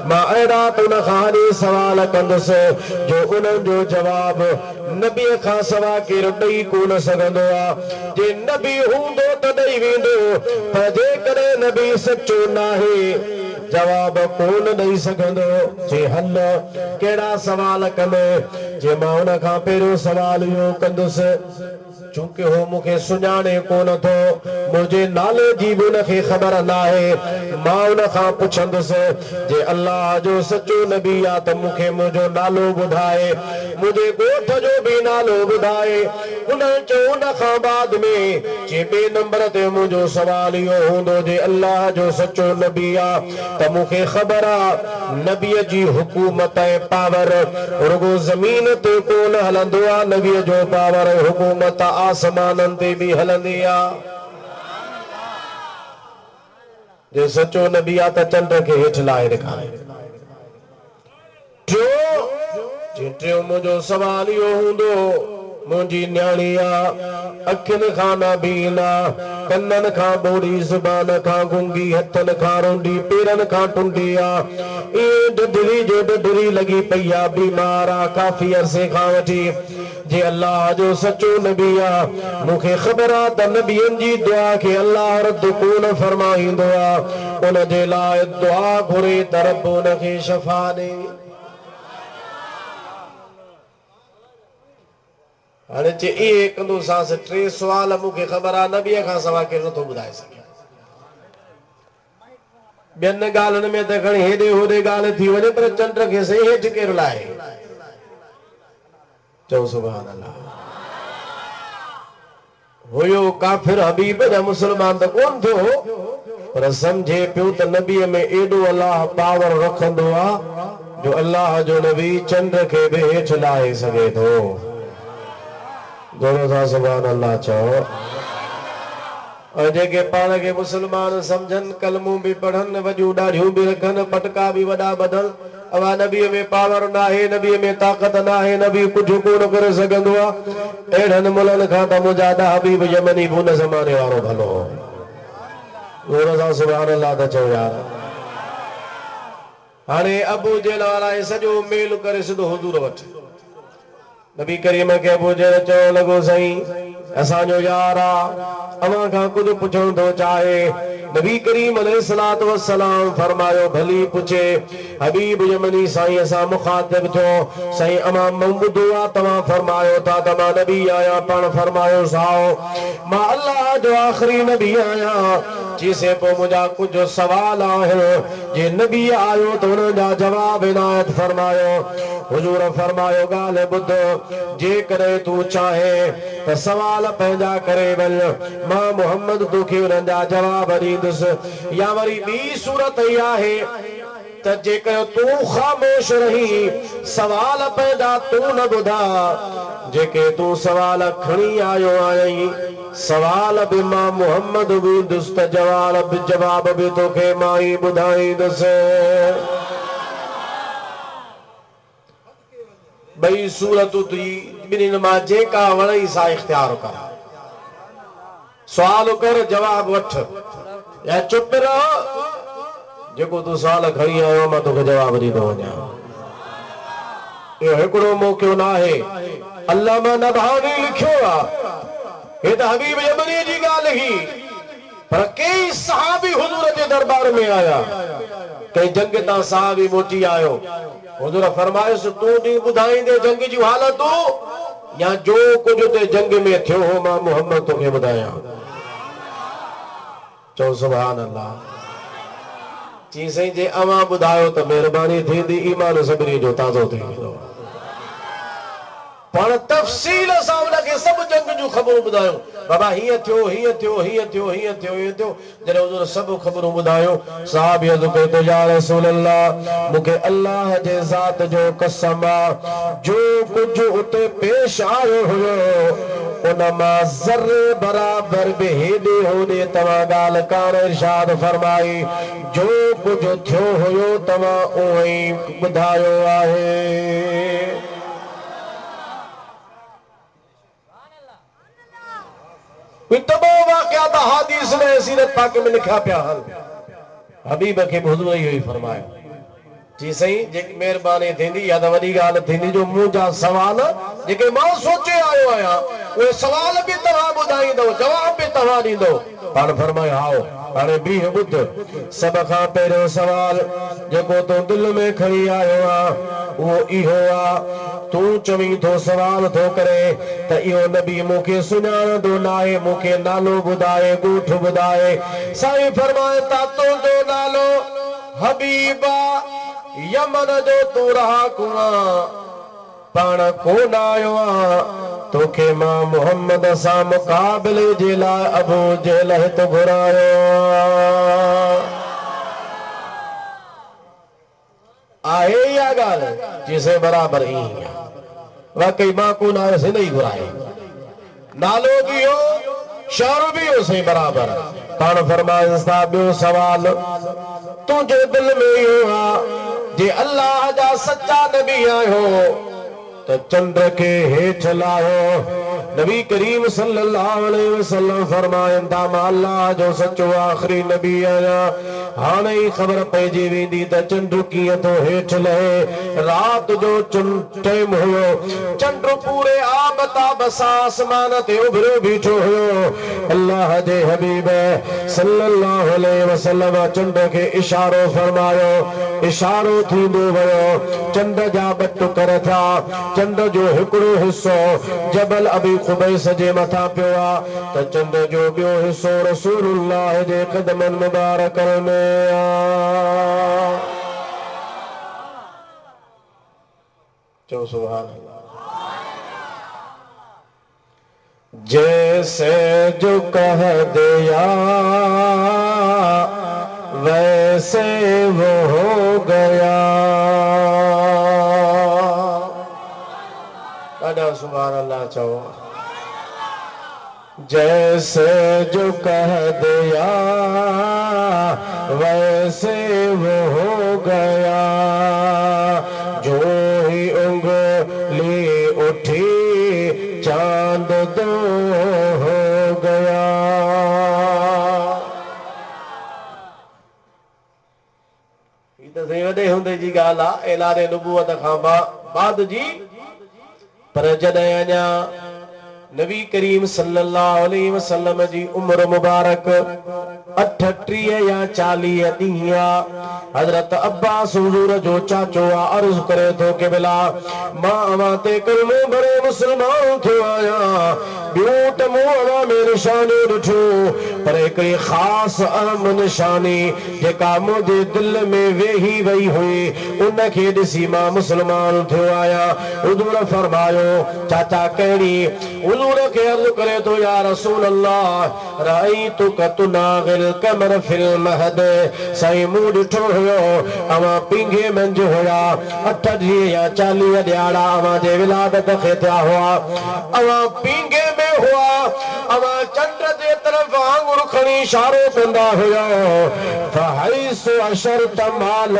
मां अहिड़ा त हुन खां हली सवाल कंदुसि जो उन्हनि जो जवाब नबीअ खां सवाइ केरु ॾेई कोन सघंदो आहे। जे नबी हूंदो त ॾेई वेंदो, पर जेकॾहिं नबी सचो नाहे जवाब कोन ॾेई सघंदो। जे हल कहिड़ा सवाल कंदे, जे मां हुन खां पहिरियों सवाल इहो कंदुसि, चूंकि हो मूंखे सुञाणे कोन थो, मुंहिंजे नाले जी बि हुनखे ख़बर न आहे, मां हुन खां पुछंदुसि जे अल्लाह जो सचो नबी आहे त मूंखे मुंहिंजो नालो ॿुधाए, मुंहिंजे ॻोठ जो बि नालो ॿुधाए। हुन चयो हुन खां बाद में जे ॿिए नंबर ते मुंहिंजो सवाल इहो हूंदो जे अल्लाह जो सचो नबी आहे त मूंखे ख़बर आहे नबीअ जी हुकूमत ऐं पावर रुगो ज़मीन ते कोन हलंदो आहे, नबीअ जो पावर हुकूमत आसमाननि ते बि हलंदी आहे। जे सचो नबी आहे त चंड खे हेठि लाहे ॾेखारे। टियों मुंहिंजो सवाल इहो हूंदो, मुंहिंजी न्याणी आहे, अखियुनि खां न बीना, कननि खां बोड़ी, ज़ुबान खां गुंगी, हथनि खां रोंडी, पेरनि खां टुंडी आहे, इहे ढढरी जो ढढरी लॻी पई आहे, बीमार आहे काफ़ी अरसे खां वठी। जे अल्लाह जो सचो नबी आहे, मूंखे ख़बर आहे त नबियनि जी दुआ खे अल्लाह रद्द कोन फरमाईंदो आहे, उन जे लाइ दुआ घुरे त रब उनखे शफ़ा ॾे। हाणे चे इहे कंदोसांसि, टे सुवाल मूंखे ख़बर आहे नबीअ खां सवाइ केरु नथो ॿुधाए सघे। ॿियनि ॻाल्हियुनि में त खणी हेॾे होॾे ॻाल्हि थी वञे, पर चंड खे सही हेठि केरु लाहे? चओ सुभान अल्लाह। हुयो काफिर हबीब जा मुसलमान त कोन थियो, पर समझे पियो त नबीअ में एॾो अल्लाह पावर रखंदो आहे जो अल्लाह जो नबी चंड खे बि हेठि लाहे सघे थो। जोर सां सुभान अल्लाह चओ। और जेके पाण खे मुसलमान समझन, कलमूं भी पढ़न, वॾियूं ॾाढ़ियूं भी रखन, पटका भी वॾा ॿधन, अवा नबीअ में पावर न आहे, नबीअ में ताक़त न आहे, नबी कुझु कोन करे सघंदो आहे, अहिड़नि मुल्हनि खां त मुंहिंजा त हबीब यमनी बि उन ज़माने वारो भलो हो। जोर सां सुभान अल्लाह त चओ यार। हाणे अबू जेल वारा सॼो मेल करे सिधो हुजूर वटि। नबी करीम खे अबू जेल चवण लॻो, साईं असांजो यार आहे, अव्हां खां कुझु पुछण थो चाहे। नबी करीम अलैहिस्सलातु वस्सलाम फरमायो, भली पुछे। हबीब यमनी साईं सां मुखातिब थियो, साईं अमां मूं ॿुधो आहे तव्हां फरमायो था त मां नबी आहियां, पाण फरमायो साओ मां अल्लाह जो आख़िरी नबी आहियां। चईसे पोइ मुंहिंजा कुझु सवाल आहिनि, जे नबी आयो त हुन जा जवाब इनायत फरमायो। हुजूर फरमायो, ॻाल्हि ॿुध, जेकॾहिं तूं चाहे त सवाल पंहिंजा करे वञ, मां मोहम्मद तोखे हुननि जा जवाब ॾींदुसि। या वरी ॿी सूरत ई आहे त जेकर तूं ख़ामोश रही, सवाल पंहिंजा तूं न ॿुधा, जेके तूं सवाल खणी आयो आहीं, सवाल बि मां मोहम्मद ॾींदुसि, त जवाब बि तोखे मां ई ॿुधाईंदुसि। ॿई सूरतूं ॿिन्हिनि मां जेका वणई सा इख्तियार कर। सुवाल कर, जवाब वठ, या चुप रह, जेको तूं सुवाल खणी आयो मां तोखे जवाब ॾींदो वञा। इहो हिकिड़ो मौक़ियो न आहे। अल्लामा नबहानी लिखियो आहे, हे त हबीब यमनी जी ॻाल्हि ही, पर कई सहाबी हुजूर जे दरबार में आया, कई जंग तां सहाबी मोटी आयो। हुजूर फरमायुसि, तूं नी ॿुधाईंदे जंग जूं हालतूं, या जो कुझु ते जंग में थियो हो मां मोहम्मद तोखे ॿुधायां। चओ सुभान अल्लाह। चई साईं जे अवां ॿुधायो त महिरबानी थींदी, ईमान सभिनी जो ताज़ो थी वेंदो। पाण तफ़सील सां उनखे सभु जंग जूं ख़बरूं ॿुधायूं, बाबा हीअं थियो, हीअं थियो, हीअं थियो, हीअं थियो, हीअं थियो। जॾहिं हुजूर सभु ख़बरूं ॿुधायूं, सहाबी अर्ज़ कयो त या रसूल अल्लाह, मूंखे अल्लाह जे ज़ात जो कसम आहे, जो कुझु उते पेश आयो हुयो, उन मां ज़र्रे बराबर बि हेॾे होॾे तव्हां ॻाल्हि कान इरशाद फरमाई। जो कुझु थियो हुयो तव्हां उहो ई ॿुधायो आहे। तमाम वाक़ियात हादीस ने सीरत पाक में लिखा पिया हल। हबीब खे हुजूर इहो ई फरमायो, जी साईं जेकी महिरबानी थींदी या त वॾी ॻाल्हि थींदी जो मुंहिंजा सवाल जेके मां सोचे आयो आहियां, उहे सवाल बि तव्हां ॿुधाईंदव, जवाब बि तव्हां ॾींदव। पाण फरमायो, आओ हाणे बीह ॿुध। सभ खां पहिरियों सवाल जेको तूं दिलि में खणी आयो आहे उहो इहो आहे, तूं चवीं थो सवाल थो करे त इहो नबी मूंखे सुञाणंदो न आहे, मूंखे नालो ॿुधाए, ॻोठ ॿुधाए। साईं फरमाए था, तुंहिंजो नालो हबीबा, यमन जो तूं रहाकू आहीं, पाण कोन आयो आहियां, तोखे मां मोहम्मद सां मुक़ाबले जे लाइ अबू जहल हिते घुरायो आहे। इहा ॻाल्हि चइसे बराबरि ईअं आहे, वाकई मां कोन आयुसि, हिन ई घुरायो, नालो बि हो, शहर बि हो, सही बराबरि। पाण फरमाइनि था, ॿियो सवाल तुंहिंजे दिलि में इहो आहे, जे अल्लाह जा सचा नबी आहियो त चंड के हेठि लाहियो। नबी करीम सल्लल्लाहु अलैहि वसल्लम फरमाइनि था, मां अल्लाह जो सचो आख़िरी नबी आहियां। हाणे ई ख़बर पइजी वेंदी त चंड कीअं थो हेठि लहे। राति जो टाइम हुयो, चंड पूरे आबताब सां आसमान ते उभरियो बीठो हुयो। अल्लाह जे हबीब सल्लल्लाहु अलैहि वसल्लम चंड खे इशारो फरमायो, इशारो थींदो वियो, चंड जा ॿ टुकर थिया। चंड जो हिकिड़ो हिसो जबल अबी क़ुबैस जे मथां पियो आहे, त चंड जो ॿियो हिसो रसूलुल्लाह जे क़दमनि मुबारकनि में आहे। चओ सुभान अल्लाह। जैसे जो कह दिया वैसे वो हो गया। ॾाढा सुभान अल्लाह चओ। जैसे जो कह दिया वैसे वो हो गया। जो ही उंगली उठी चांद दो हो गया। ये तो सही वॾे हूंदे जी ॻाल्हि आहे, ऐलान नुबूवत खां बाद जी। पर जॾहिं अञा नबी करीम सल्लल्लाहु अलैहि वसल्लम जी उम्र मुबारक 38 या 40 ॾींहं हज़रत अब्बास हुजूर जो चाचो अर्ज़ करे थो कि बिला मां अवां ते कलमो भरे मुस्लमान थियो आहियां। ॿियो त मूं अवां में निशानी ॾिठो, पर हिकिड़ी ख़ासि अहम निशानी जेका मुंहिंजे दिलि में वेही वई हुई उन खे ॾिसी मां मुस्लमान थियो आहियां। हुजूर फरमायो चाचा कहिड़ी? हुजूर के अर्ज़ करे तो या रसूल अल्लाह राइतुक तुनागिल कमर फिल महद। साईं मूं ॾिठो हुयो अवां पींघे मंझि हुया, 8 ॾींहं या 40 ॾियारा अवां जे विलादत खे थिया हुआ। अवां पींघे में हुआ, अवां चंड जे तरफ़ आंगुर खणी इशारो कंदा हुया। फहैस अशरत माल,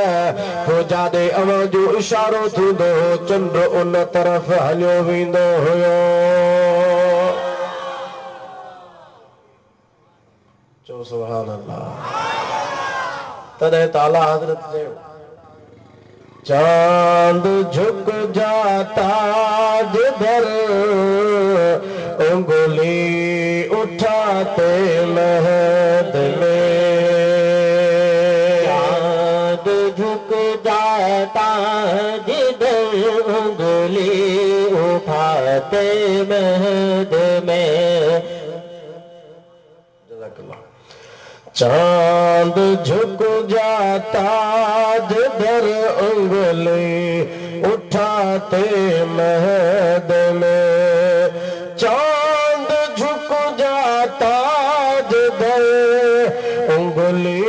तो जाॾे अवां जो इशारो थींदो हो चंड उन तरफ़ हलियो वेंदो हुयो। चो सुभान अल्लाह। तॾहिं ताला हज़रत ने चांद झुक जाता जिधर उंगली उठाते महद में। चांद झुक जाता जिधर उंगली उठाते महद में। चांद झुक जाता जिधर उंगली उठाते महद में। चांद झुक जाता जिधर उंगली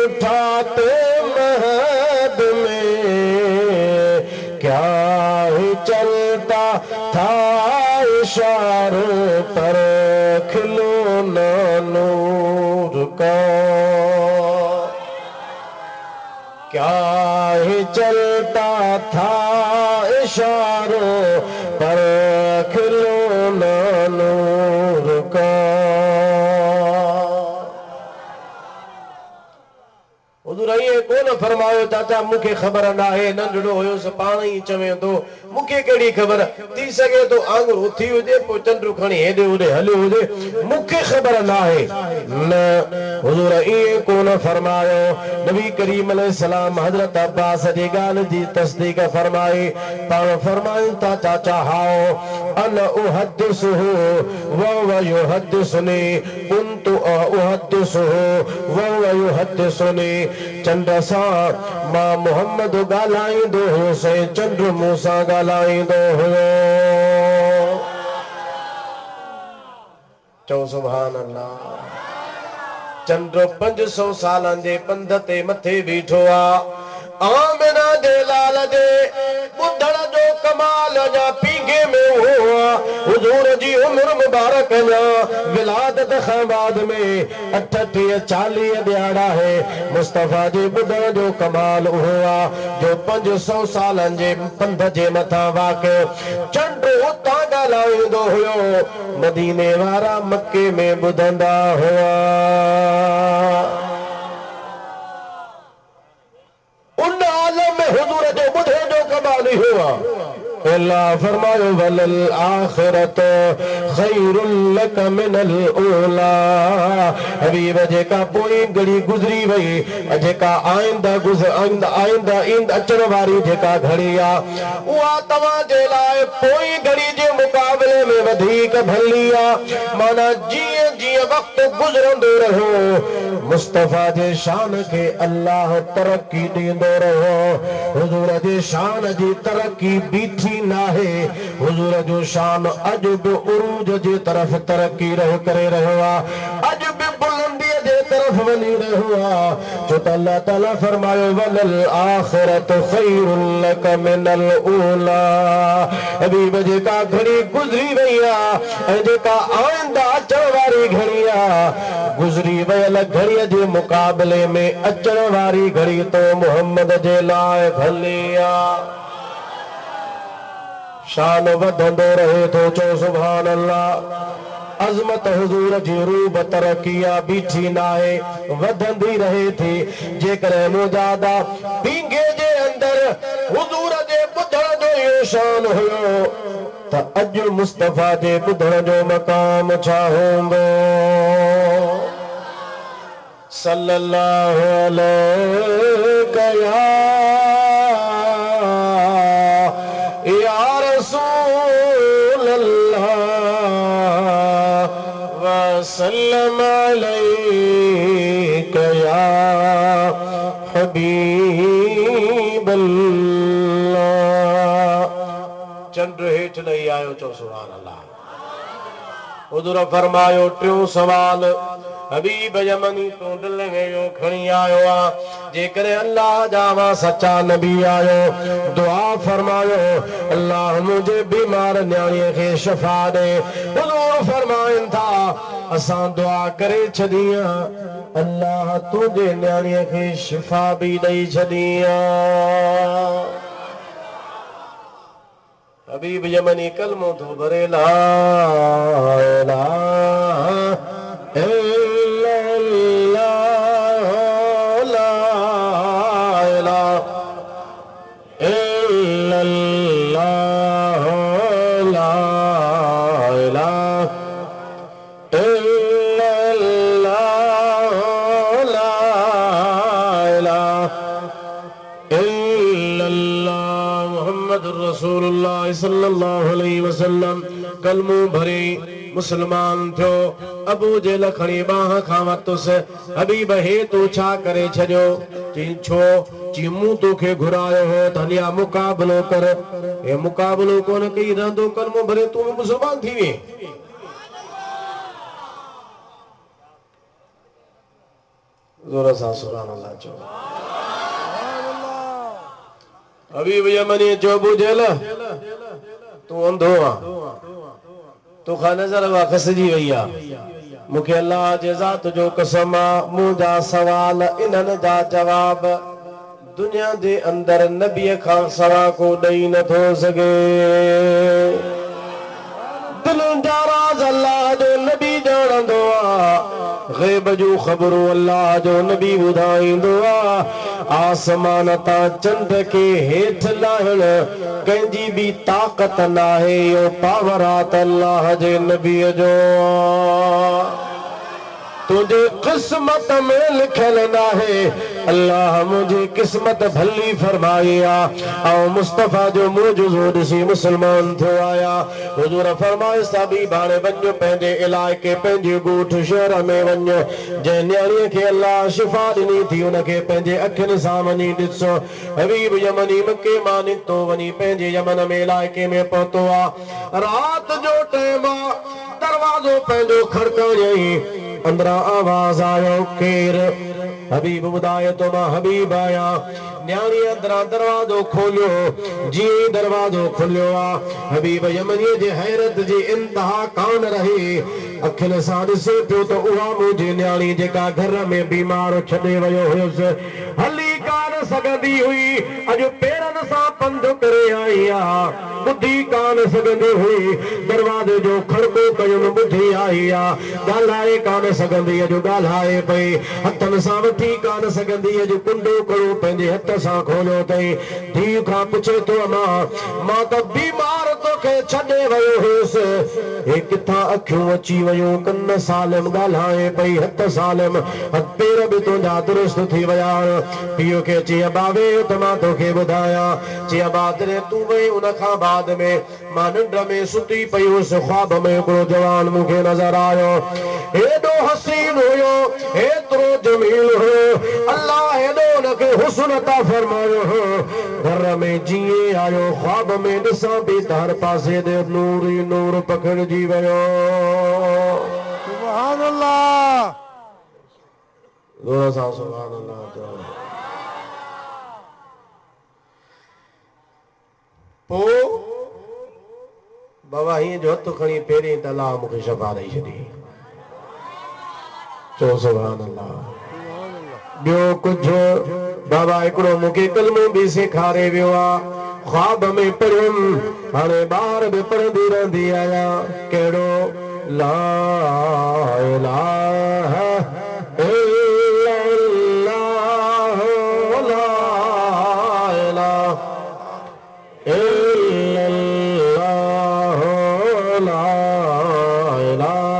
उठाते महद में। क्या ही चलता था इशारों पर खिलौना नूर का। क्या ही चलता था इशारों पर खिलौना नूर का। हुजूर ये कोन फरमायो चाचा मूंखे ख़बर न आहे, नंढड़ो हुयुसि पाण ई चवे थो मूंखे कहिड़ी ख़बर, थी सघे तो आंगुर उथी हुजे पोइ चंडु खणी हेॾे होॾे हलियो हुजे, मूंखे ख़बर न आहे। न हुजूर इहे कोन फरमायो। नबी करीम अलैहिस्सलाम हज़रत अब्बास जी ॻाल्हि जी तस्दीक फरमाई। पाण फरमाइनि था चाचा हाओ अन उहद्दिसुहु वहुव युहद्दिसुनी कुन्तु उहद्दिसुहु वहुव युहद्दिसुनी। चंड सां मां मोहम्मद ॻाल्हाईंदो हुयुसि, चंड मूं सां ॻाल्हाईंदो हुयो। चओ सुभान अल्लाह। चंड 500 सालनि जे पंध ते मथे बीठो आहे। आमिना जे लाल जे ॿुधण जो कमाल अञा पींघे में हुआ। हुजूर जी उम्र मुबारक अञा विलादत खां बाद में 38-40 ॾियारा है। मुस्तफ़ा जे ॿुधण जो कमाल हुआ जो 500 सालनि जे पंध जे मथां वाक़िअ चंड उतां ॻाल्हाईंदो हुयो, मदीने वारा मके में ॿुधंदा हुआ। उन आलम में हुजूर जो ॿुधे जो कमाल ही हुआ। अल्लाह फरमायो वलल आखिरत खैरुल लक मिनल ऊला। हबीब जेका पोई घड़ी गुज़री वई, जेका आइंदा आइंदा अचण वारी जेका घड़ी आ उहा तव्हां जे लाइ पोई घड़ी जे मुक़ाबले में वधीक भली आ। माना जीअं जीअं वक़्तु गुज़रंदो रहो मुस्तफ़ा जे शान खे अल्लाह तरक्की ॾींदो रहो। हुजूर जे शान जी तरक्की बीठी बीठी ना है हुजूर जो शान अज बि उरूज जे तरफ तरक्की करे रहो अज बि बुलंदी जे तरफ वञी रहो जो त अल्लाह ताला फरमायो वलल आखिरत खैरुल लक मिनल ऊला हबीब जेका घड़ी गुज़री वई ऐं जेका आइंदा अचण वारी घड़ी गुज़री वयल घड़ीअ जे मुक़ाबले में अचण वारी घड़ी तो मोहम्मद जे लाइ भली शान वधंदो रहे तो चो सुभान अल्लाह अज़मत हुजूर जी रूब तरकिया बीठी नाहे वधंदी रहे थी जेकर मुजादा पींगे जे अंदर हुजूर जे ॿुधण जो इहो शान हुयो त अॼु मुस्तफ़ा जे ॿुधण जो मक़ाम छा हूंदो सल्लल्लाहु अलैहि या रसूल अल्लाह वसल्लम अलैका या हबीब अल्लाह चंड हेठ नहीं आयो चो सुभान अल्लाह हुजूर फरमायो टियों सवाल हबीब यमनी तू दिल में यो खणी आयो जेकर अल्लाह जावा सच्चा नबी आयो दुआ फरमायो अल्लाह मुझे बीमार न्याणी के शफा दे हुजूर फरमाइन था असां दुआ करे छदिया अल्लाह तुझे न्याणी के शिफा भी दई छदिया हबीब यमनी कलमो तो भरे ला इलाहा सल्लल्लाहु अलैहि वसल्लम कलमो भरे मुसलमान थियो अबू जे लखणी बाह खां वतुस हबीब हे तू छा करे छजो चई छो चई मूं तोखे घुरायो हो त हलिया मुकाबलो कर हे मुकाबलो कोन कई रहंदो कलमो भरे तू मुसलमान थी वे जोर सां सुभान अल्लाह चो हबीब यमनी जो बुझल तू अंधो तोखा नजर वा खसजी वई मूंखे अल्लाह जे ज़ात जो कसम मुंहिंजा सवाल इन्हनि जा जवाब दुनिया जे अंदर नबीअ खां सवा को ॾेई नथो सघे दिलनि जा राज़ अल्लाह जो नबी ॼाणंदो ग़ैब जो ख़बरूं अल्लाह जो नबी ॿुधाईंदो आसमान ता चंड के हेठ लाहिण कंहिंजी बि ताक़त नाहे इहो पावर आहे त अल्लाह जे नबीअ जो तुझे किस्मत में लिखल नाहे अल्लाह मुझे किस्मत भली फरमाई और मुस्तफा जो मुजज़ो ॾिसी मुसलमान थियो आया हुजूर फरमाए साबी भाणे वञो पंहिंजे इलाइक़े पंहिंजे ॻोठ शहर में वञो जंहिं न्याणीअ खे अल्लाह शिफ़ा ॾिनी थी उनखे पंहिंजे अखियुनि सां वञी ॾिसो हबीब यमनी मके मां निकितो वञी पंहिंजे यमन में इलाइक़े में पहुतो रात जो टाइम दरवाज़ो पंहिंजो खड़कायई अंदरा आवाज आयो केर हबीब ॿुधाए तो मां हबीब आया न्याणी अंदरा दरवाज़ो खोलियो जी दरवाज़ो खुलियो हबीब यमनी जे हैरत जी इंतहा कान रही अखियुनि सां ॾिसे पियो त उहा मुंहिंजी न्याणी जेका घर में बीमार छॾे वियो हुयुसि हली कान सघंदी हुई अॼु पेरनि सां पंधु करे आई ॿुधी कान सघंदी हुई दरवाज़े जो खड़को कयुमि ॿुधी आई ॻाल्हाए कान सघंदी अॼु ॻाल्हाए पई हथनि सां वठी कान सघंदी अॼु कुंडो कड़ो पंहिंजे हथ सां खोलियो अथई धीउ खां पुछे थो मां त बीमार तो तोखे छॾे वियो हुयुसि हे किथां अखियूं अची वियूं कन सालिम ॻाल्हाए पई हथ सालिम हथ पेर बि तुंहिंजा दुरुस्त थी विया पीउ खे चई बावे त मां तोखे ॿुधायां चई बादरे तूं वई उन खां बाद में मां निंड में सुती पई हुअसि ख्वाब में हिकिड़ो जवान मूंखे नज़र आयो हेॾो हसीन हुयो हेतिरो जमील हुयो अल्लाह हेॾो हुनखे हुस्न अता फरमायो हो घर में जीअं आयो ख्वाब में ॾिसां पई त हर पासे ते नूर ई नूर पखिड़िजी वियो सुभान अल्लाह ज़ोर सां सुभान अल्लाह चओ पोइ बाबा हीअं जो हथु खणी पहिरीं त अलाह मूंखे शफ़ा ॾेई छॾी चओ सुभान अल्लाह ॿियो कुझु बाबा हिकिड़ो मूंखे कलमो बि सेखारे वियो आहे ख्वाब में पढ़ियुमि हाणे ॿार बि पढ़ंदी रहंदी आहियां कहिड़ो ला इलाहा इल्लल्लाह ला इलाहा इल्लल्लाह ला इलाहा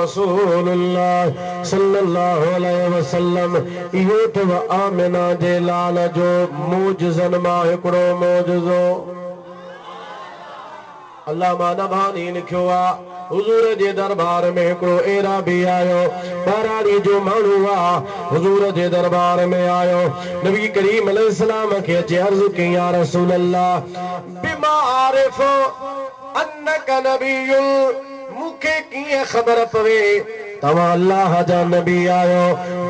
रसूलुल्लाह सल्लल्लाहु अलैहि वसल्लम इहो त आमिना जे लाल जो मूजिज़न मां हिकिड़ो मूजिज़ो अल्लामा नभानी लिखियो आहे हुजूर जे दरबार में हिकिड़ो एरा बि आयो बराड़ी जो माण्हू आहे हुजूर जे दरबार में आयो नबी करीम अलैहिस्सलाम खे अचे अर्ज़ कई या रसूल अल्लाह बिमा आरिफ अन्नक नबियुल मूंखे कीअं ख़बर पवे तव्हां अल्लाह जा नबी आयो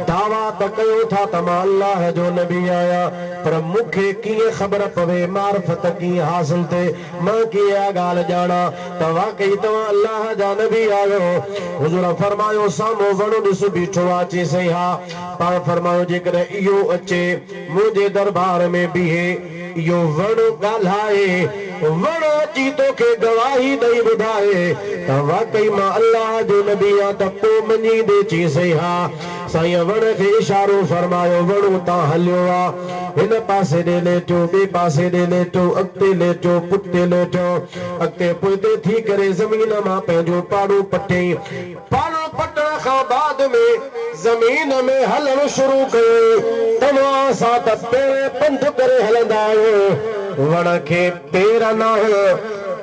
दावा त कयो था तव्हां अल्लाह जो नबी आया पर मूंखे कीअं ख़बर पवे मार्फत कीअं हासिल थिए मां कीअं ॻाल्हि ॼाणा त वाकई तव्हां अल्लाह जा नबी आयो हुजूर फरमायो साम्हूं वणु ॾिस बीठो आहे चई सही हा पाण फरमायो जेकॾहिं इहो अचे मुंहिंजे दरबार में बीहे इहो वणु ॻाल्हाए वणु अची तोखे गवाही ॾेई ॿुधाए त वाकई मां अल्लाह जो नबी आहियां त पोइ मञी ॾे चई सही हा साईं वण खे इशारो फरमायो वणु उतां हलियो आहे हिन पासे ॾे लेटियो ॿिए पासे ॾे लेटियो अॻिते लेटियो पुठिते लेटियो अॻिते पुठिते थी करे ज़मीन मां पंहिंजो पाड़ो पटियईं पाड़ो पटण खां बाद में ज़मीन में हलणु शुरू कयो तव्हां सां त पेर पंधु करे हलंदा आहियो वण खे पेर न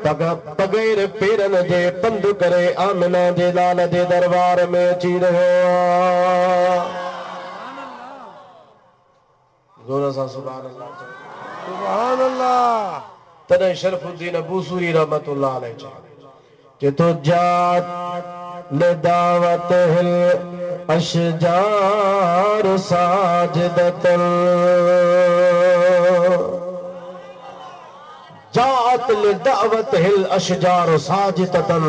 बग़ैर पेरनि जे पंधु करे आमिना जे लाल जे दरबार में अची रहियो ज़ोर सां सुभान अल्लाह सुभान अल्लाह तॾहिं शरफुद्दीन बूसूरी रहमतुल्लाह अलैह चए तो जात लदावत हिल अशजार साजिदतन जात लदावत हिल अशजार साजिदतन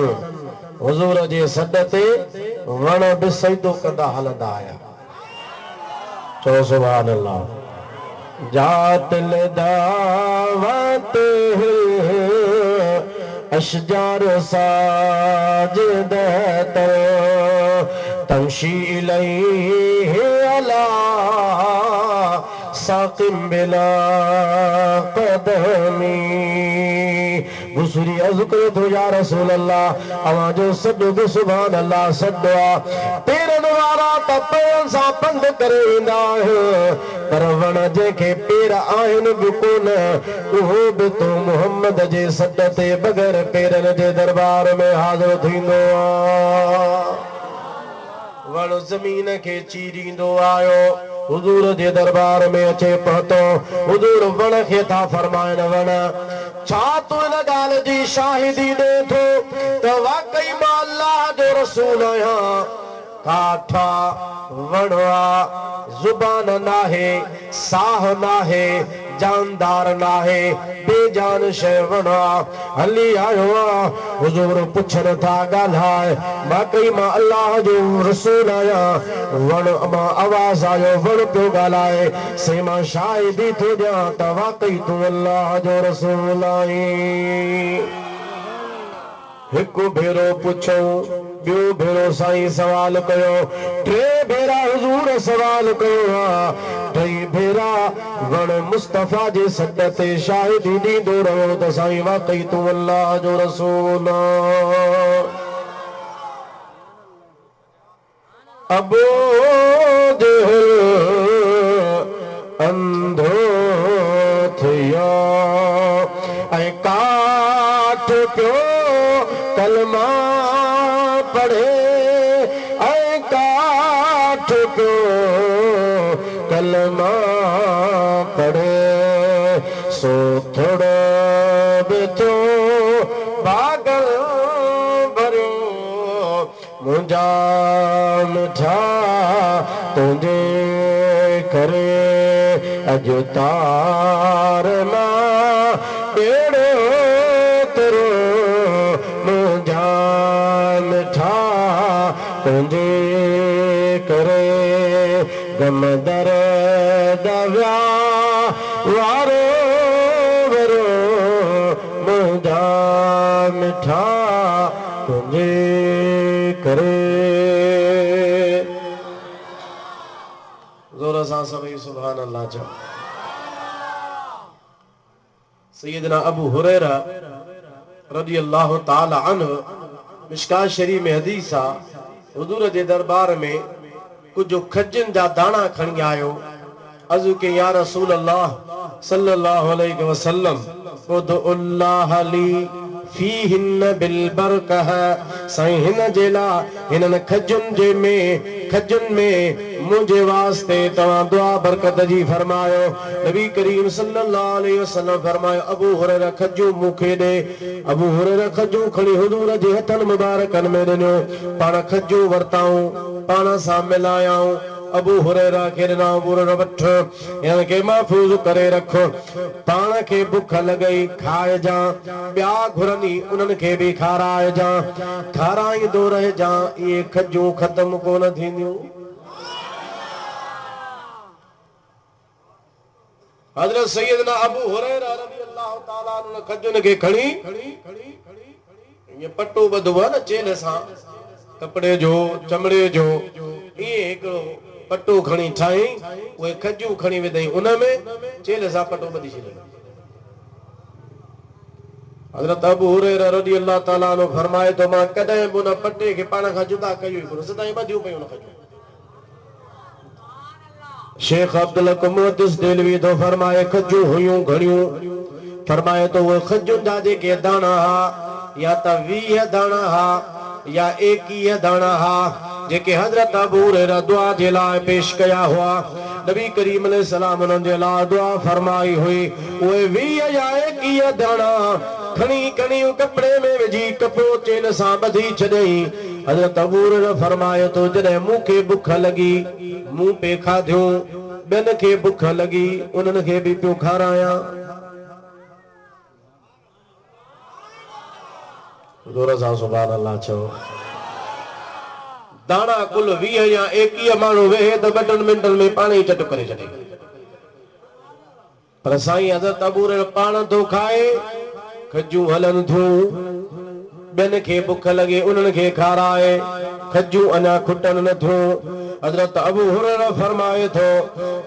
हुजूर जे सॾ ते वण बि सजदो कंदा हलंदा आया चओ सुभान अल्लाह जात लदावत अशजार साजिदतन तमशी इलैहि अला साकिम बिला कदमी बुसरी अर्ज़ करे तो या रसूल अल्लाह आवाजो सॾो बि सुभान अल्लाह सॾो पेरनि वारा त पेरनि सां पंधु करे ईंदा पर वण जेके पेर आहिनि बि कोन उहो बि तो मुहम्मद जे सॾ ते बग़ैर पेरनि जे दरबार में हाज़िर थींदो आहे वण ज़मीन खे चीरींदो आयो हुजूर जे दरबार में अचे पहुतो हुजूर वण खे था फरमाइनि वण छा तूं इन ॻाल्हि जी शाहिदी ॾे थो त वाकई मां अल्लाह जो रसूल आहियां काठा वण आहे ज़ुबान नाहे साह नाहे जानदार नाहे बेजान शइ वण आहे हली आयो आहे हुजूर पुछनि था ॻाल्हाए वाकई मां अल्लाह जो रसूल आहियां वण मां आवाज़ आयो वण पियो ॻाल्हाए से मां शाहिदी थो ॾियां त वाकई तूं अल्लाह जो रसूल आहीं एक भेरो पुछो बियो भेरो साईं सवाल कयो टे भेरा हुजूर सवाल कयो टई भेरा वण मुस्तफा जे सद ते शाहिदी ॾींदो रहो त साईं वाकई तूं अल्लाह जो रसूल अबू जहल अंधो थियो ऐं काठ पियो कलमा पढ़े ऐं काठ पियो कलमा पढ़े सो थोड़ो बि थियो पागल भरियो मुंहिंजा मिठा तुंहिंजे करे अॼु तार मां ॿेड़ो तुरो मुंहिंजा मिठा तुंहिंजे करे गम दर्द विया वारो वरो मुंहिंजा मिठा तुंहिंजे करे ज़ोर सां सभई सुभान अल्लाह चओ। सैयदना अबू हुरैरा रज़ी अल्लाह ताला अन्हु मिशकात शरीफ में हदीस आहे हुजूर जे दरबार में कुछ खजन जा दाना खणी आयो अर्ज़ु के या रसूल अल्लाह सल्लल्लाहु अलैहि वसल्लम उदुल्लाह ली फीहिन बिल बरकह साईं हिन जे लाइ हिननि खजुन में मुंहिंजे वास्ते तव्हां दुआ बरकत जी फरमायो। नबी करीम सल्लल्लाहु अलैहि वसल्लम फरमायो अबू हुरैरा खजू मूंखे ॾे। अबू हुरैरा खजू खणी हुजूर जे हथनि मुबारकनि में ॾिनो पाण खजू वरताऊं पाण सां मिलायाऊं। अबू हुरैरा खे ॾिना वठ हिन खे महफ़ूज़ करे रख पाण खे बुख लॻई खाइजां ॿिया घुरनी उन्हनि खे बि खाराइजां खाराईंदो रहिजां इहे खजूं ख़तम कोन थींदियूं। हज़रत सैयदना अबू हुरैरा रज़ी अल्लाह ताला अन्हु खजुन खे खणी ईअं पटो ॿधो आहे न चेल सां कपिड़े जो चमड़े जो ईअं हिकिड़ो पटो खणी ठाही उहे खजूं खणी विधई उनमें चेल सां पटो ॿधी छॾियो। हज़रत अबू हुरैरा रज़ी अल्लाह ताला अन्हु फरमाए तो मां कॾहिं बि उन पटे खे पाण खां जुदा कयो ई कोन सदाईं ॿधियूं पयूं उन खजूं। शेख अब्दुल मुहद्दिस देलवी तो फरमाए खजूं हुयूं घणियूं फरमाए तो उहे खजुनि जा जेके दाणा हा या त 20 दाणा हा या 21 दाणा हा जेके हज़रत अबू हुरैरा दुआ जे लाइ पेश कया हुआ नबी करीम अलैहि सलाम उन्हनि जे लाइ दुआ फरमाई हुई उहे 20 या 21 दाणा खणी कपिड़े में विझी कपिड़ो चेल सां ॿधी छॾई। हज़रत अबू हुरैरा फरमाए तो जॾहिं मूंखे बुख लॻी मूं पे खाधियूं ॿियनि खे बुख लॻी उन्हनि खे बि पियो खारायां। ज़ोर सां सुभान अल्लाह चओ। दाणा कुल 20 या 21 माण्हू वेहे त 2 मिंटनि में पाण ई चट करे छॾे पर साईं हज़रत अबू हुरैरा पाण थो खाए खजूं हलनि थियूं ॿियनि खे बुख लॻे उन्हनि खे खाराए खजूं अञा खुटनि नथियूं। हज़रत अबू हुरैरा फरमाए थो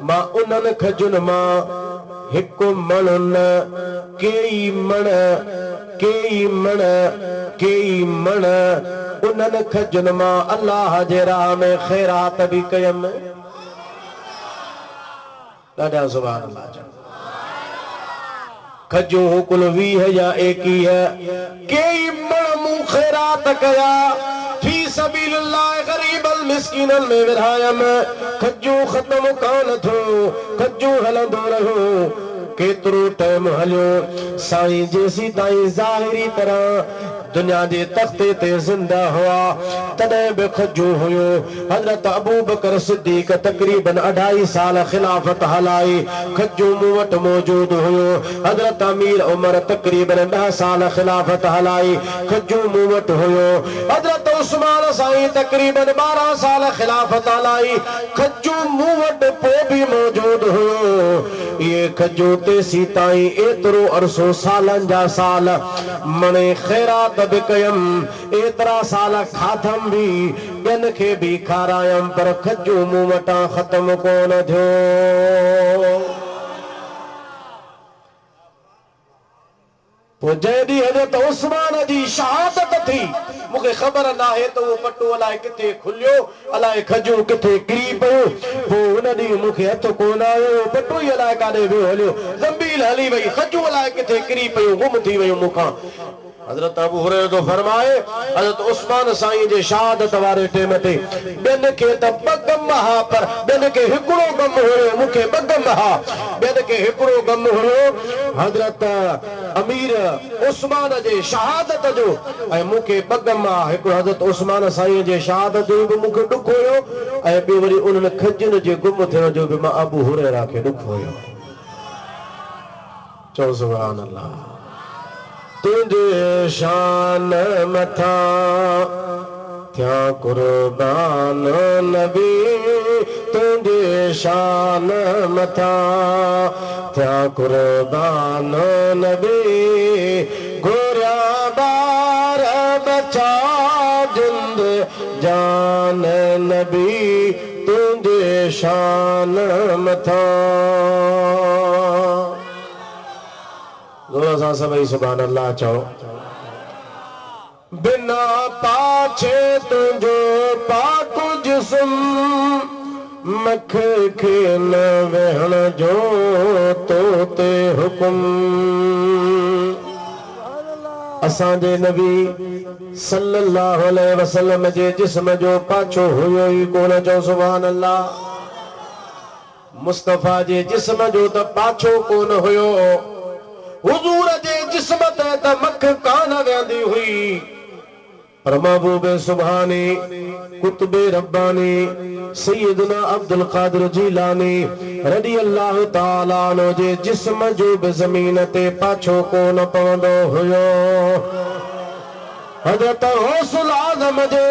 मां उन्हनि खजुनि मां हिकु मण न केई मण उन्हनि खजुनि मां अल्लाह जे राह में ख़ैरात बि कयमि। ॾाढा सुभान अल्लाह। खजूं कुल 20 या 21 केई मण मूं ख़ैरात कया फी सबीलिल्लाह गरीबल मिस्कीनन में विरायमि। खजूं ख़त्म कान थियो खजूं हलंदो रहियो केतिरो टाइम हलियो साईं जेसी ताईं ज़ाहिरी तरह दुनिया जे तख़्ते ते ज़िंदा हुआ तॾहिं बि खजूं हुयो। हज़रत अबू बकर सिद्दीक़ तक़रीबन 2.5 साल खिलाफत हलाई खजूं मूं वटि मौजूद हुयो। हज़रत अमीर उमर तक़रीबन 10 साल खिलाफत हलाई खजूं मूं वटि हुयो। हज़रत उस्मान साईं तकरीबन 12 साल खिलाफत लाई खजू मुंह वट पो भी मौजूद हुयो ये खजू ते सीताई एतरो अरसो सालन जा साल मने खैरात बि कयम एतरा साल खाधम भी ॿियनि खे भी खारायम पर खजू मुंह वटां ख़त्म कोन थियो जैदी हज़रत उस्मान जी शहादत थी मुझे खबर ना है तो वो पट्टो अलाए किथे खुलियो अलाए खजू किथे किरी पियो वो उन दी मुखे हथ कोन आयो पट्टो ही अलाए काॾे वियो हलियो ज़ंबील हली वई खजू अलाए किथे किरी पियो गुम थी वियो मुखां हज़रत अबू हुरैरा तो फरमाए हज़रत उस्मान साईं जे शहादत वारे टेम ते ॿियनि खे त ॿ गम हा पर ॿियनि खे हिकिड़ो गम हुयो मुखे ॿ गम हा ॿियनि खे हिकिड़ो गम हुयो हज़रत अमीर उस्मान जे शहादत जो ऐं मुखे ॿ गम हा हिकिड़ो हज़रत उस्मान साईं जे शहादत जो बि मुखे ॾुख हुयो ऐं ॿियो वरी उन्हनि खजनि जे गुम थियण जो बि मां अबू हुरैरा खे ॾुख हुयो चओ सुभान अल्लाह तुझे शान मथा क्या कुर्बान नबी तुझे शान मथा क्या कुर्बान नबी गोरिया बार बचा जिंद जान नबी तुझे शान मथा जोर सां सभई सुभान अल्लाह चओ बिना पाछे तुझो पाक जिस्म मख खे न वेहण जो तो ते हुकुम असांजे नबी सल्लल्लाहु अलैहि वसल्लम जे जिस्म जो पाछो हुयो ई कोन चओ सुभान अल्लाह मुस्तफा जे जिस्म जो त पाछो कोन हुयो हुजूर जे जिस्म ते त मख कान वेंदी हुई पर महबूब सुभानी कुतुब रब्बानी सैयदना अब्दुल कादिर जीलानी रज़ी अल्लाह ताला अन्हु जे जिस्म जो बि ज़मीन ते पाछो कोन पवंदो हुयो हज़रत गौसुल आज़म जे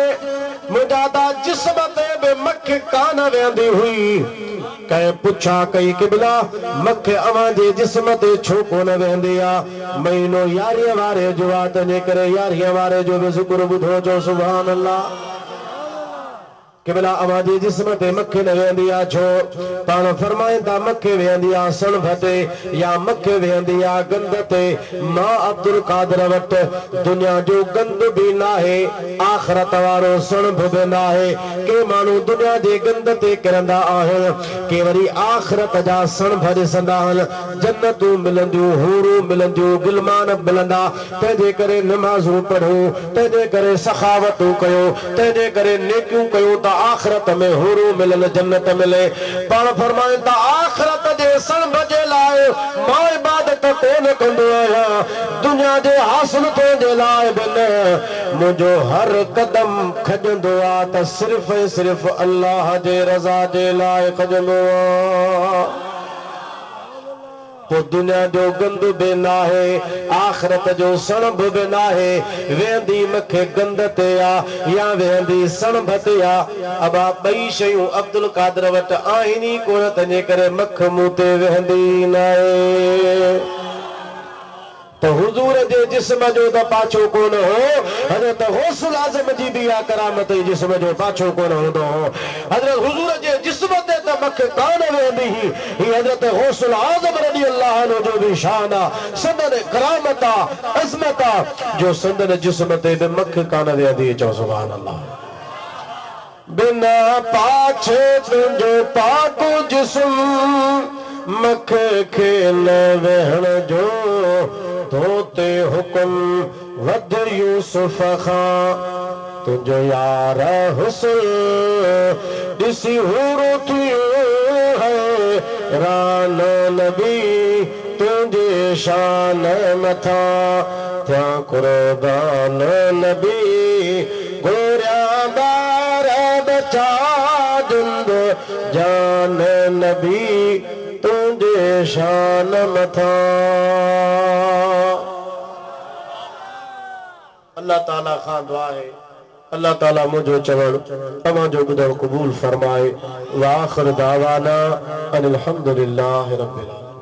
मुजादा जिस्म ते बि मख कान वेंदी हुई कहीं पुछा कई किबला मख अवां जे जिस्म ते छो कोन वेंदी आ महीनो 11 वारे जो आ तंहिंजे करे 11 वारे जो बि ज़िक्र ॿुधो चओ सुभान अल्लाह किबला अवां जे जिस्म ते मख न वेंदी आ छो पाण फरमाइनि था मख वेंदी आ सणभ ते या मख वेंदी आ गंद ते मां अब्दुल कादिर वटि दुनिया जो गंद बि नाहे आख़िरत वारो सणभ बि नाहे के माण्हू दुनिया जे गंद ते किरंदा आहिनि के वरी आख़िरत जा सणभ ॾिसंदा आहिनि जन्नतूं मिलंदियूं हूरूं मिलंदियूं गिलमान मिलंदा तंहिंजे करे नमाज़ूं पढ़ूं तंहिंजे करे सखावतूं कयो तंहिंजे करे नेकियूं कयूं त आखिरत में हुरू मिलल जन्नत मिले पाण फरमाइनि था आखिरत जे सणभ जे लाइ मां इबादत कोन कंदो आहियां दुनिया जे हासिल थियण जे लाइ बि न मुंहिंजो हर कदम खजंदो आहे त सिर्फ़ ऐं सिर्फ़ अल्लाह जे रज़ा जे लाइ खजंदो आहे दुनिया जो गंद बि नाहे आखिरत जो सणभ बि नाहे वेंदी मख गंद ते आ या वेंदी सणभ ते आ अबा ॿई शयूं अब्दुल कादिर वटि आहिनि ई कोन तंहिंजे करे मख मूं ते वेंदी नाहे तो हुजूर जे जिस्म जो त पाछो कोन हो हज़रत गौसुल आज़म जी बि आ करामत जिस्म जो पाछो कोन हूंदो हो हज़रत हुजूर जे जिस्म ते त मख कान वेंदी ही हज़रत गौसुल आज़म रज़ी अल्लाह अन्हु जो बि शान आ संदन करामत आ अज़मत आ जो संदन जिस्म ते बि मख कान वेंदी चओ सुभान अल्लाह बिना पाछे तुंहिंजो पाक जिस्म मख खे न वेहण जो तोते हुकुम वध यूसुफ खां तुंहिंजो यार हुस्न ॾिसी हूरो थियो हैरान नबी तुंहिंजे शान मथा थिया कुर्बान नबी गोरिया ॿार बचा जिंद जान नबी तुंहिंजे शान मथा अल्लाह ताला खां दुआ है अल्लाह ताला मुझो चवण तमा जो ॿुधण क़बूल फरमाए। व आखिर दावाना अनिल हम्दुलिल्लाहि रब्बिल आलमीन।